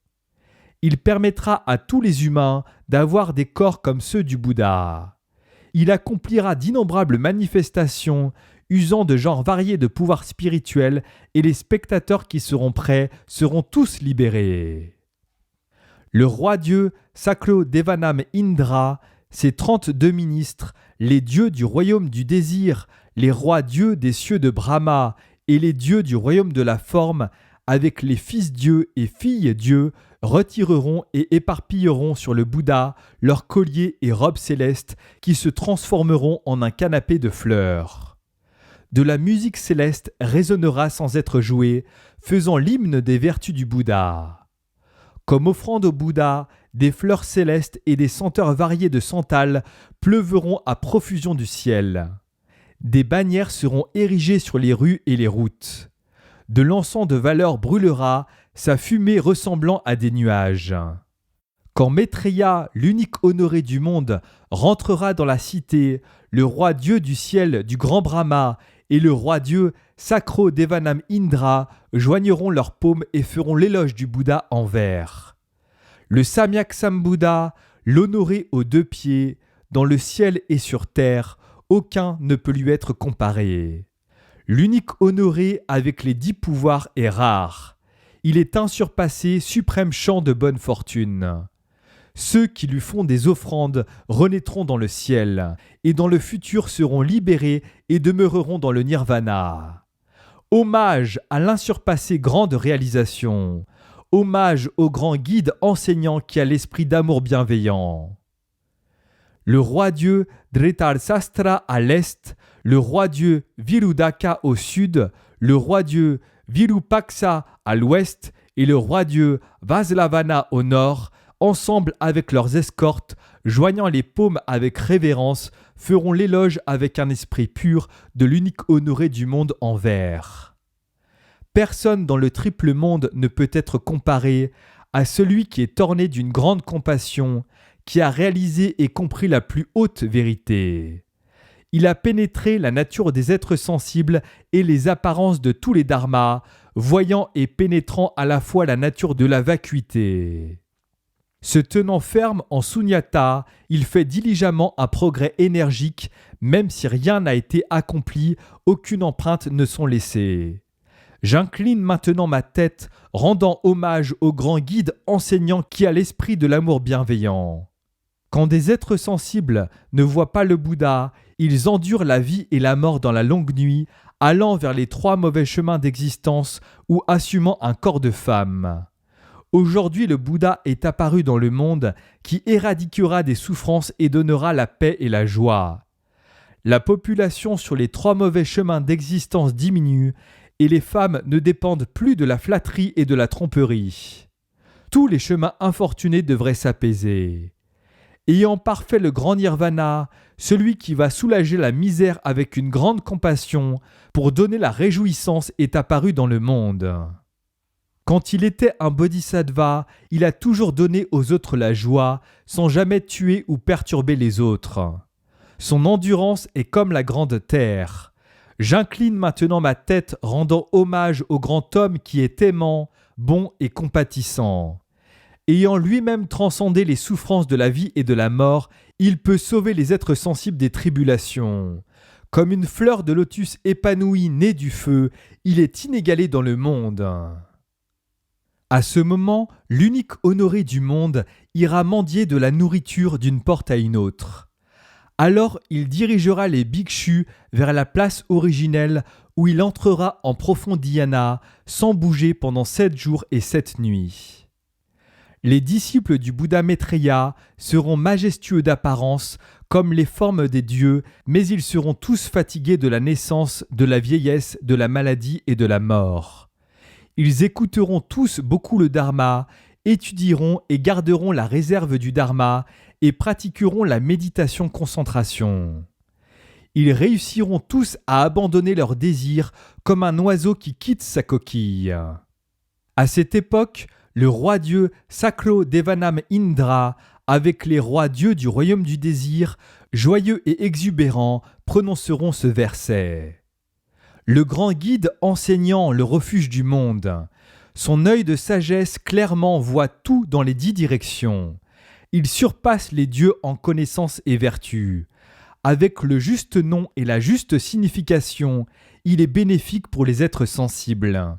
Il permettra à tous les humains d'avoir des corps comme ceux du Bouddha. Il accomplira d'innombrables manifestations, usant de genres variés de pouvoirs spirituels, et les spectateurs qui seront prêts seront tous libérés. Le roi-dieu Saklo Devanam Indra, ses 32 ministres, les dieux du royaume du désir, les rois-dieux des cieux de Brahma et les dieux du royaume de la forme, avec les fils-dieux et filles-dieux, retireront et éparpilleront sur le Bouddha leurs colliers et robes célestes qui se transformeront en un canapé de fleurs. De la musique céleste résonnera sans être jouée, faisant l'hymne des vertus du Bouddha. Comme offrande au Bouddha, des fleurs célestes et des senteurs variées de santal pleuveront à profusion du ciel. Des bannières seront érigées sur les rues et les routes. De l'encens de valeur brûlera, sa fumée ressemblant à des nuages. Quand Maitreya, l'unique honoré du monde, rentrera dans la cité, le roi Dieu du ciel du grand Brahma et le roi Dieu Sakro Devanam Indra joigneront leurs paumes et feront l'éloge du Bouddha en vers. Le Samyak Sambuddha, l'honoré aux 2 pieds, dans le ciel et sur terre, aucun ne peut lui être comparé. L'unique honoré avec les 10 pouvoirs est rare. Il est insurpassé, suprême champ de bonne fortune. Ceux qui lui font des offrandes renaîtront dans le ciel, et dans le futur seront libérés et demeureront dans le nirvana. Hommage à l'insurpassé grande réalisation. Hommage au grand guide enseignant qui a l'esprit d'amour bienveillant. Le roi-dieu Dhritarashtra à l'est, le roi-dieu Virudaka au sud, le roi-dieu Virupaksa à l'ouest et le roi-dieu Vaslavana au nord, ensemble avec leurs escortes, joignant les paumes avec révérence, feront l'éloge avec un esprit pur de l'unique honoré du monde en vers. Personne dans le triple monde ne peut être comparé à celui qui est orné d'une grande compassion, qui a réalisé et compris la plus haute vérité. Il a pénétré la nature des êtres sensibles et les apparences de tous les dharmas, voyant et pénétrant à la fois la nature de la vacuité. Se tenant ferme en sunyata, il fait diligemment un progrès énergique, même si rien n'a été accompli, aucune empreinte ne sont laissées. J'incline maintenant ma tête, rendant hommage au grand guide enseignant qui a l'esprit de l'amour bienveillant. Quand des êtres sensibles ne voient pas le Bouddha, ils endurent la vie et la mort dans la longue nuit, allant vers les 3 mauvais chemins d'existence ou assumant un corps de femme. Aujourd'hui, le Bouddha est apparu dans le monde qui éradiquera des souffrances et donnera la paix et la joie. La population sur les 3 mauvais chemins d'existence diminue et les femmes ne dépendent plus de la flatterie et de la tromperie. Tous les chemins infortunés devraient s'apaiser. Ayant parfait le grand nirvana, celui qui va soulager la misère avec une grande compassion pour donner la réjouissance est apparu dans le monde. Quand il était un bodhisattva, il a toujours donné aux autres la joie, sans jamais tuer ou perturber les autres. Son endurance est comme la grande terre. J'incline maintenant ma tête, rendant hommage au grand homme qui est aimant, bon et compatissant. Ayant lui-même transcendé les souffrances de la vie et de la mort, il peut sauver les êtres sensibles des tribulations. Comme une fleur de lotus épanouie née du feu, il est inégalé dans le monde. À ce moment, l'unique honoré du monde ira mendier de la nourriture d'une porte à une autre. Alors il dirigera les bhikshus vers la place originelle où il entrera en profond dhyana sans bouger pendant 7 jours et 7 nuits. Les disciples du Bouddha Maitreya seront majestueux d'apparence comme les formes des dieux, mais ils seront tous fatigués de la naissance, de la vieillesse, de la maladie et de la mort. Ils écouteront tous beaucoup le Dharma, étudieront et garderont la réserve du Dharma et pratiqueront la méditation-concentration. Ils réussiront tous à abandonner leurs désirs comme un oiseau qui quitte sa coquille. À cette époque, le roi-dieu Saklo Devanam Indra, avec les rois-dieux du royaume du désir, joyeux et exubérants, prononceront ce verset. Le grand guide enseignant le refuge du monde, son œil de sagesse clairement voit tout dans les 10 directions. Il surpasse les dieux en connaissance et vertu. Avec le juste nom et la juste signification, il est bénéfique pour les êtres sensibles.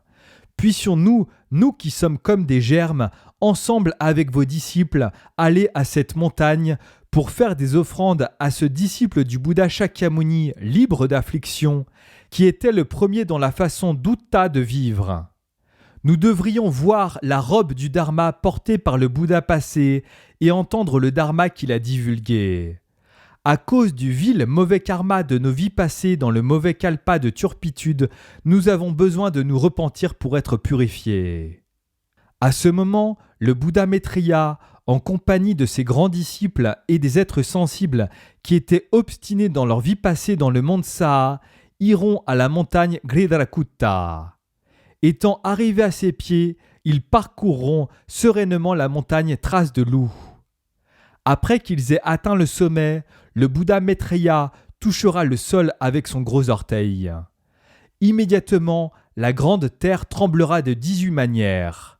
Puissions-nous, nous qui sommes comme des germes, ensemble avec vos disciples, aller à cette montagne pour faire des offrandes à ce disciple du Bouddha Shakyamuni libre d'affliction, qui était le premier dans la façon d'Utta de vivre. Nous devrions voir la robe du Dharma portée par le Bouddha passé et entendre le Dharma qu'il a divulgué. À cause du vil mauvais karma de nos vies passées dans le mauvais kalpa de turpitude, nous avons besoin de nous repentir pour être purifiés. À ce moment, le Bouddha Maitreya, en compagnie de ses grands disciples et des êtres sensibles qui étaient obstinés dans leur vie passée dans le monde Saha, iront à la montagne Gridrakutta. Étant arrivés à ses pieds, ils parcourront sereinement la montagne Trace de loup. Après qu'ils aient atteint le sommet, le Bouddha Maitreya touchera le sol avec son gros orteil. Immédiatement, la grande terre tremblera de 18 manières.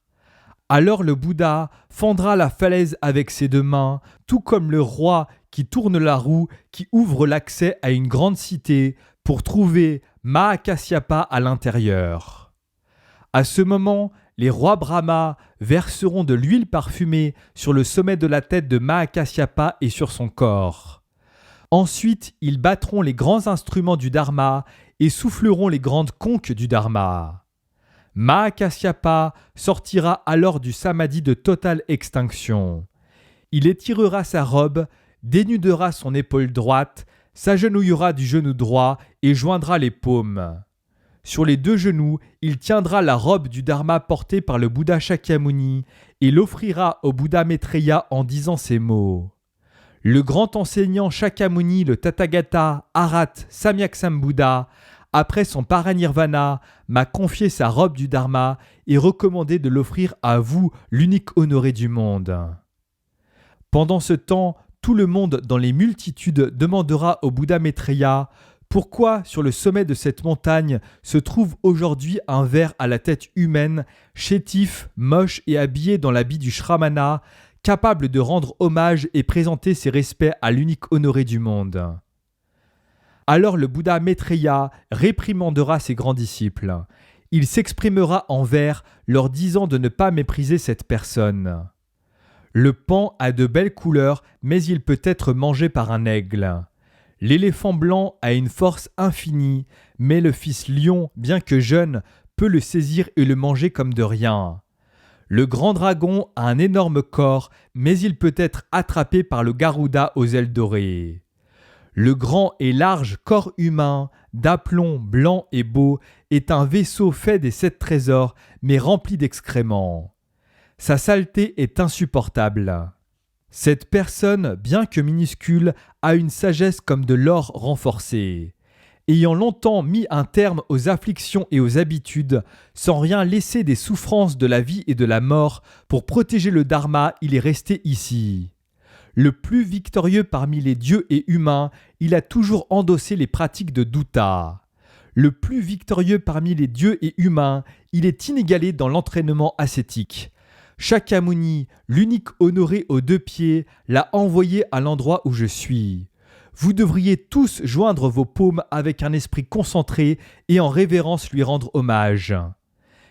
Alors le Bouddha fendra la falaise avec ses 2 mains, tout comme le roi qui tourne la roue qui ouvre l'accès à une grande cité pour trouver Mahakasyapa à l'intérieur. À ce moment, les rois Brahma verseront de l'huile parfumée sur le sommet de la tête de Mahakasyapa et sur son corps. Ensuite, ils battront les grands instruments du Dharma et souffleront les grandes conques du Dharma. Mahakasyapa sortira alors du samadhi de totale extinction. Il étirera sa robe, dénudera son épaule droite, s'agenouillera du genou droit et joindra les paumes. Sur les 2 genoux, il tiendra la robe du Dharma portée par le Bouddha Shakyamuni et l'offrira au Bouddha Maitreya en disant ces mots. Le grand enseignant Shakyamuni, le Tathagata Arat Samyaksambhuddha, après son paranirvana, m'a confié sa robe du Dharma et recommandé de l'offrir à vous, l'unique honoré du monde. Pendant ce temps, tout le monde dans les multitudes demandera au Bouddha Maitreya pourquoi sur le sommet de cette montagne se trouve aujourd'hui un ver à la tête humaine, chétif, moche et habillé dans l'habit du Shramana, capable de rendre hommage et présenter ses respects à l'unique honoré du monde. Alors le Bouddha Maitreya réprimandera ses grands disciples. Il s'exprimera en vers, leur disant de ne pas mépriser cette personne. Le paon a de belles couleurs, mais il peut être mangé par un aigle. L'éléphant blanc a une force infinie, mais le fils lion, bien que jeune, peut le saisir et le manger comme de rien. Le grand dragon a un énorme corps, mais il peut être attrapé par le Garuda aux ailes dorées. Le grand et large corps humain, d'aplomb blanc et beau, est un vaisseau fait des 7 trésors, mais rempli d'excréments. Sa saleté est insupportable. Cette personne, bien que minuscule, a une sagesse comme de l'or renforcé. Ayant longtemps mis un terme aux afflictions et aux habitudes, sans rien laisser des souffrances de la vie et de la mort, pour protéger le dharma, il est resté ici. Le plus victorieux parmi les dieux et humains, il a toujours endossé les pratiques de Dutta. Le plus victorieux parmi les dieux et humains, il est inégalé dans l'entraînement ascétique. Shakyamuni, l'unique honoré aux 2 pieds, l'a envoyé à l'endroit où je suis. Vous devriez tous joindre vos paumes avec un esprit concentré et en révérence lui rendre hommage.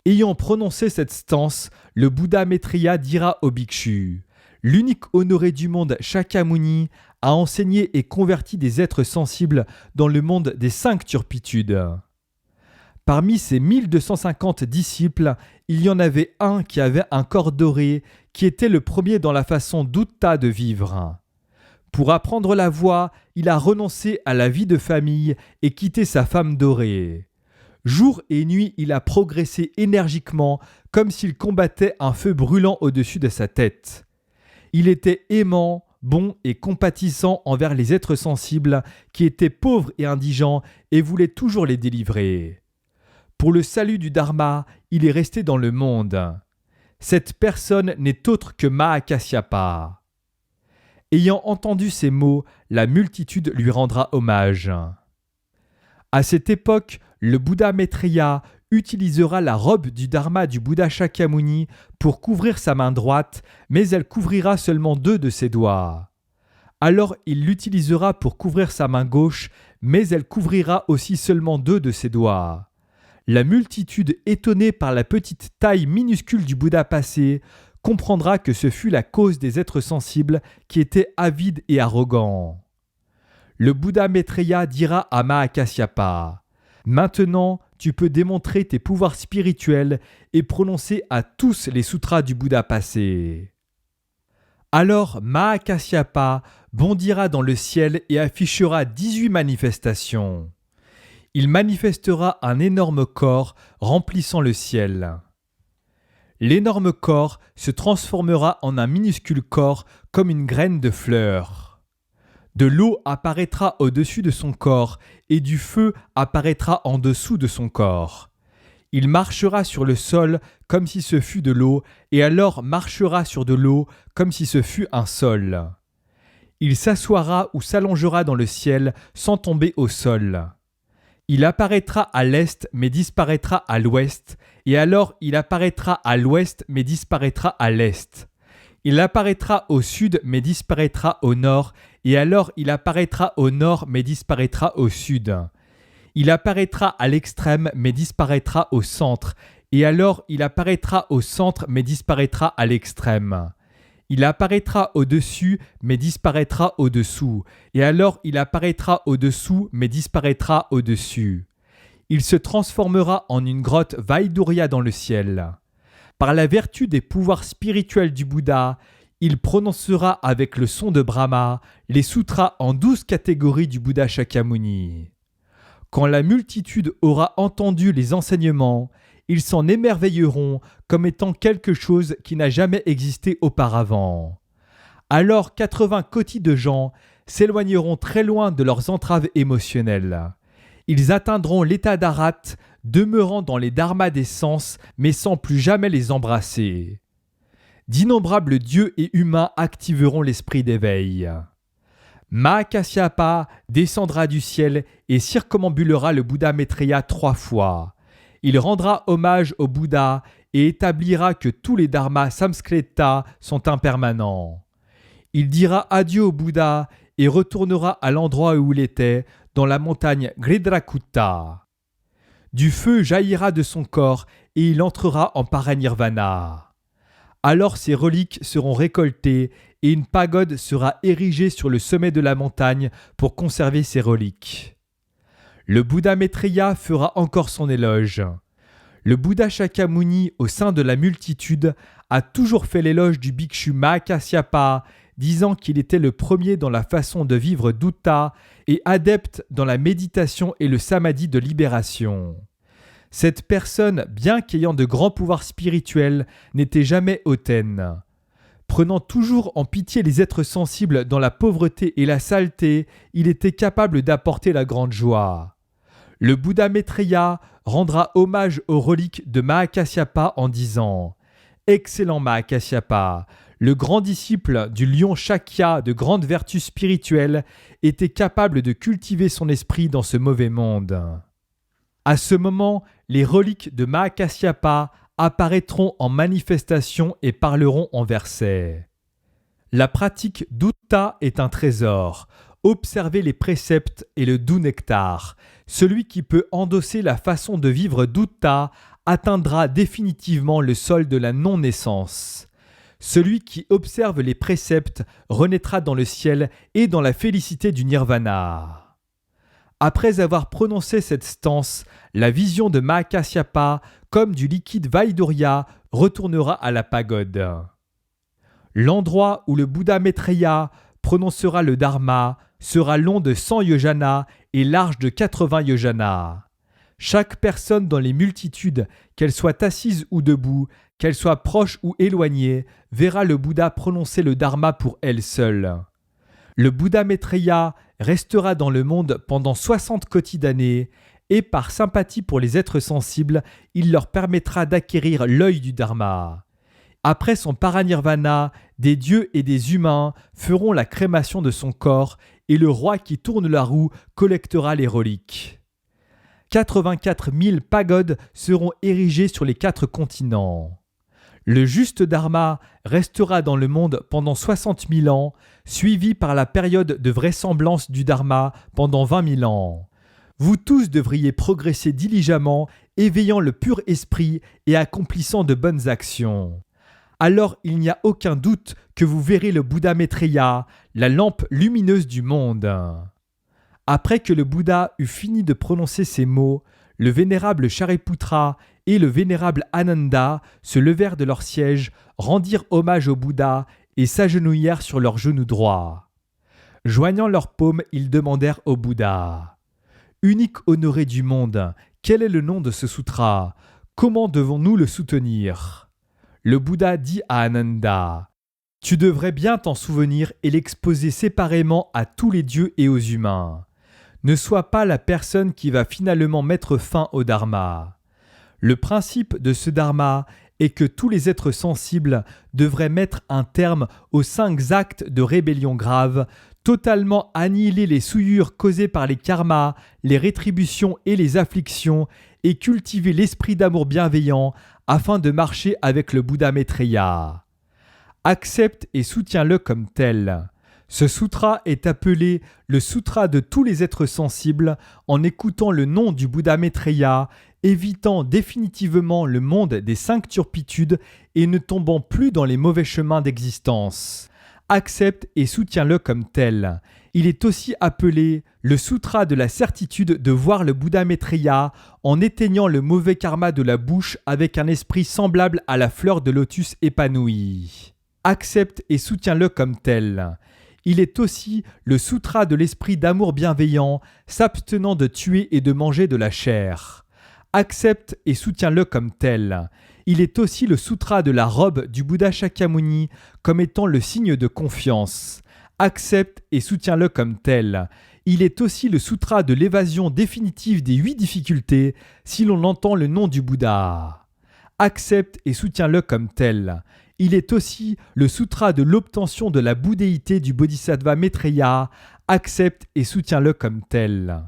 Ayant prononcé cette stance, le Bouddha Maitreya dira au bhikshu : l'unique honoré du monde, Shakyamuni, a enseigné et converti des êtres sensibles dans le monde des 5 turpitudes. Parmi ses 1250 disciples, il y en avait un qui avait un corps doré, qui était le premier dans la façon Dutta de vivre. Pour apprendre la voie, il a renoncé à la vie de famille et quitté sa femme dorée. Jour et nuit, il a progressé énergiquement, comme s'il combattait un feu brûlant au-dessus de sa tête. Il était aimant, bon et compatissant envers les êtres sensibles qui étaient pauvres et indigents et voulait toujours les délivrer. Pour le salut du Dharma, il est resté dans le monde. Cette personne n'est autre que Mahakasyapa. Ayant entendu ces mots, la multitude lui rendra hommage. À cette époque, le Bouddha Maitreya utilisera la robe du Dharma du Bouddha Shakyamuni pour couvrir sa main droite, mais elle couvrira seulement 2 de ses doigts. Alors il l'utilisera pour couvrir sa main gauche, mais elle couvrira aussi seulement 2 de ses doigts. La multitude, étonnée par la petite taille minuscule du Bouddha passé, comprendra que ce fut la cause des êtres sensibles qui étaient avides et arrogants. Le Bouddha Maitreya dira à Mahakasyapa : maintenant, tu peux démontrer tes pouvoirs spirituels et prononcer à tous les sutras du Bouddha passé. Alors Mahakasyapa bondira dans le ciel et affichera 18 manifestations. Il manifestera un énorme corps remplissant le ciel. L'énorme corps se transformera en un minuscule corps comme une graine de fleur. De l'eau apparaîtra au-dessus de son corps et du feu apparaîtra en dessous de son corps. Il marchera sur le sol comme si ce fût de l'eau et alors marchera sur de l'eau comme si ce fût un sol. Il s'assoira ou s'allongera dans le ciel sans tomber au sol. Il apparaîtra à l'est mais disparaîtra à l'ouest, et alors il apparaîtra à l'ouest mais disparaîtra à l'est. Il apparaîtra au sud mais disparaîtra au nord, et alors il apparaîtra au nord mais disparaîtra au sud. Il apparaîtra à l'extrême mais disparaîtra au centre, et alors il apparaîtra au centre mais disparaîtra à l'extrême. Il apparaîtra au-dessus, mais disparaîtra au-dessous, et alors il apparaîtra au-dessous, mais disparaîtra au-dessus. Il se transformera en une grotte Vaidurya dans le ciel. Par la vertu des pouvoirs spirituels du Bouddha, il prononcera avec le son de Brahma les sutras en 12 catégories du Bouddha Shakyamuni. Quand la multitude aura entendu les enseignements, ils s'en émerveilleront comme étant quelque chose qui n'a jamais existé auparavant. Alors 80 kotis de gens s'éloigneront très loin de leurs entraves émotionnelles. Ils atteindront l'état d'Arat, demeurant dans les dharmas des sens, mais sans plus jamais les embrasser. D'innombrables dieux et humains activeront l'esprit d'éveil. Mahakasyapa descendra du ciel et circumambulera le Bouddha Maitreya 3 fois. Il rendra hommage au Bouddha et établira que tous les dharmas samskrita sont impermanents. Il dira adieu au Bouddha et retournera à l'endroit où il était, dans la montagne Gridrakutta. Du feu jaillira de son corps et il entrera en paranirvana. Alors ses reliques seront récoltées et une pagode sera érigée sur le sommet de la montagne pour conserver ses reliques. Le Bouddha Maitreya fera encore son éloge. Le Bouddha Shakyamuni, au sein de la multitude, a toujours fait l'éloge du bhikshu Mahakasyapa, disant qu'il était le premier dans la façon de vivre d'Utta et adepte dans la méditation et le samadhi de libération. Cette personne, bien qu'ayant de grands pouvoirs spirituels, n'était jamais hautaine. Prenant toujours en pitié les êtres sensibles dans la pauvreté et la saleté, il était capable d'apporter la grande joie. Le Bouddha Maitreya rendra hommage aux reliques de Mahakasyapa en disant « Excellent Mahakasyapa, le grand disciple du lion Shakya de grande vertu spirituelle était capable de cultiver son esprit dans ce mauvais monde. » À ce moment, les reliques de Mahakasyapa apparaîtront en manifestation et parleront en versets. La pratique d'Utta est un trésor. Observez les préceptes et le doux nectar. Celui qui peut endosser la façon de vivre d'Utta atteindra définitivement le sol de la non-naissance. Celui qui observe les préceptes renaîtra dans le ciel et dans la félicité du nirvana. Après avoir prononcé cette stance, la vision de Mahakasyapa, comme du liquide Vaidurya, retournera à la pagode. L'endroit où le Bouddha Maitreya prononcera le Dharma sera long de 100 yojanas et large de 80 yojanas. Chaque personne dans les multitudes, qu'elle soit assise ou debout, qu'elle soit proche ou éloignée, verra le Bouddha prononcer le Dharma pour elle seule. Le Bouddha Maitreya restera dans le monde pendant 60 kotis d'années et par sympathie pour les êtres sensibles, il leur permettra d'acquérir l'œil du Dharma. Après son paranirvana, des dieux et des humains feront la crémation de son corps et le roi qui tourne la roue collectera les reliques. 84 000 pagodes seront érigées sur les 4 continents. Le juste Dharma restera dans le monde pendant 60 000 ans, suivi par la période de vraisemblance du Dharma pendant 20 000 ans. Vous tous devriez progresser diligemment, éveillant le pur esprit et accomplissant de bonnes actions. Alors il n'y a aucun doute que vous verrez le Bouddha Maitreya, la lampe lumineuse du monde. Après que le Bouddha eut fini de prononcer ces mots, le vénérable Shariputra et le vénérable Ananda se levèrent de leur siège, rendirent hommage au Bouddha et s'agenouillèrent sur leurs genoux droits. Joignant leurs paumes, ils demandèrent au Bouddha « Unique honoré du monde, quel est le nom de ce sutra? Comment devons-nous le soutenir ?» Le Bouddha dit à Ananda « Tu devrais bien t'en souvenir et l'exposer séparément à tous les dieux et aux humains. Ne sois pas la personne qui va finalement mettre fin au Dharma. Le principe de ce Dharma est que tous les êtres sensibles devraient mettre un terme aux 5 actes de rébellion grave, totalement annihiler les souillures causées par les karmas, les rétributions et les afflictions, et cultiver l'esprit d'amour bienveillant afin de marcher avec le Bouddha Maitreya. Accepte et soutiens-le comme tel. Ce sutra est appelé le sutra de tous les êtres sensibles en écoutant le nom du Bouddha Maitreya, évitant définitivement le monde des 5 turpitudes et ne tombant plus dans les mauvais chemins d'existence. Accepte et soutiens-le comme tel. Il est aussi appelé le sutra de la certitude de voir le Bouddha Maitreya en éteignant le mauvais karma de la bouche avec un esprit semblable à la fleur de lotus épanouie. Accepte et soutiens-le comme tel. Il est aussi le sutra de l'esprit d'amour bienveillant, s'abstenant de tuer et de manger de la chair. Accepte et soutiens-le comme tel. Il est aussi le sutra de la robe du Bouddha Shakyamuni comme étant le signe de confiance. Accepte et soutiens-le comme tel. Il est aussi le sutra de l'évasion définitive des 8 difficultés si l'on entend le nom du Bouddha. Accepte et soutiens-le comme tel. Il est aussi le sutra de l'obtention de la bouddhéité du Bodhisattva Maitreya. Accepte et soutiens-le comme tel.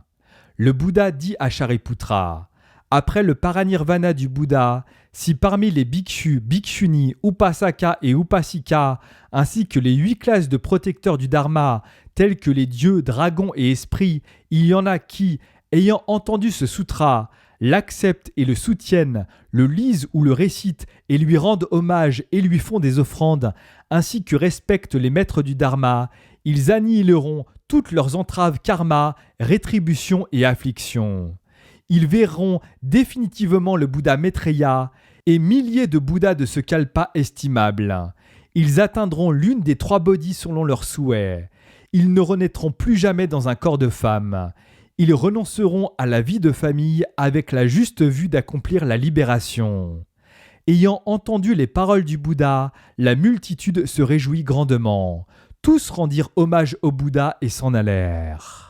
Le Bouddha dit à Shariputra « Après le paranirvana du Bouddha, si parmi les bhikshus, bhikshuni, upasaka et upasika, ainsi que les 8 classes de protecteurs du Dharma, tels que les dieux, dragons et esprits, il y en a qui, ayant entendu ce sutra, l'acceptent et le soutiennent, le lisent ou le récitent et lui rendent hommage et lui font des offrandes, ainsi que respectent les maîtres du Dharma, ils annihileront toutes leurs entraves karma, rétributions et afflictions. Ils verront définitivement le Bouddha Maitreya et milliers de Bouddhas de ce kalpa estimable. Ils atteindront l'une des 3 bodhis selon leur souhait. Ils ne renaîtront plus jamais dans un corps de femme. Ils renonceront à la vie de famille avec la juste vue d'accomplir la libération. Ayant entendu les paroles du Bouddha, la multitude se réjouit grandement. Tous rendirent hommage au Bouddha et s'en allèrent.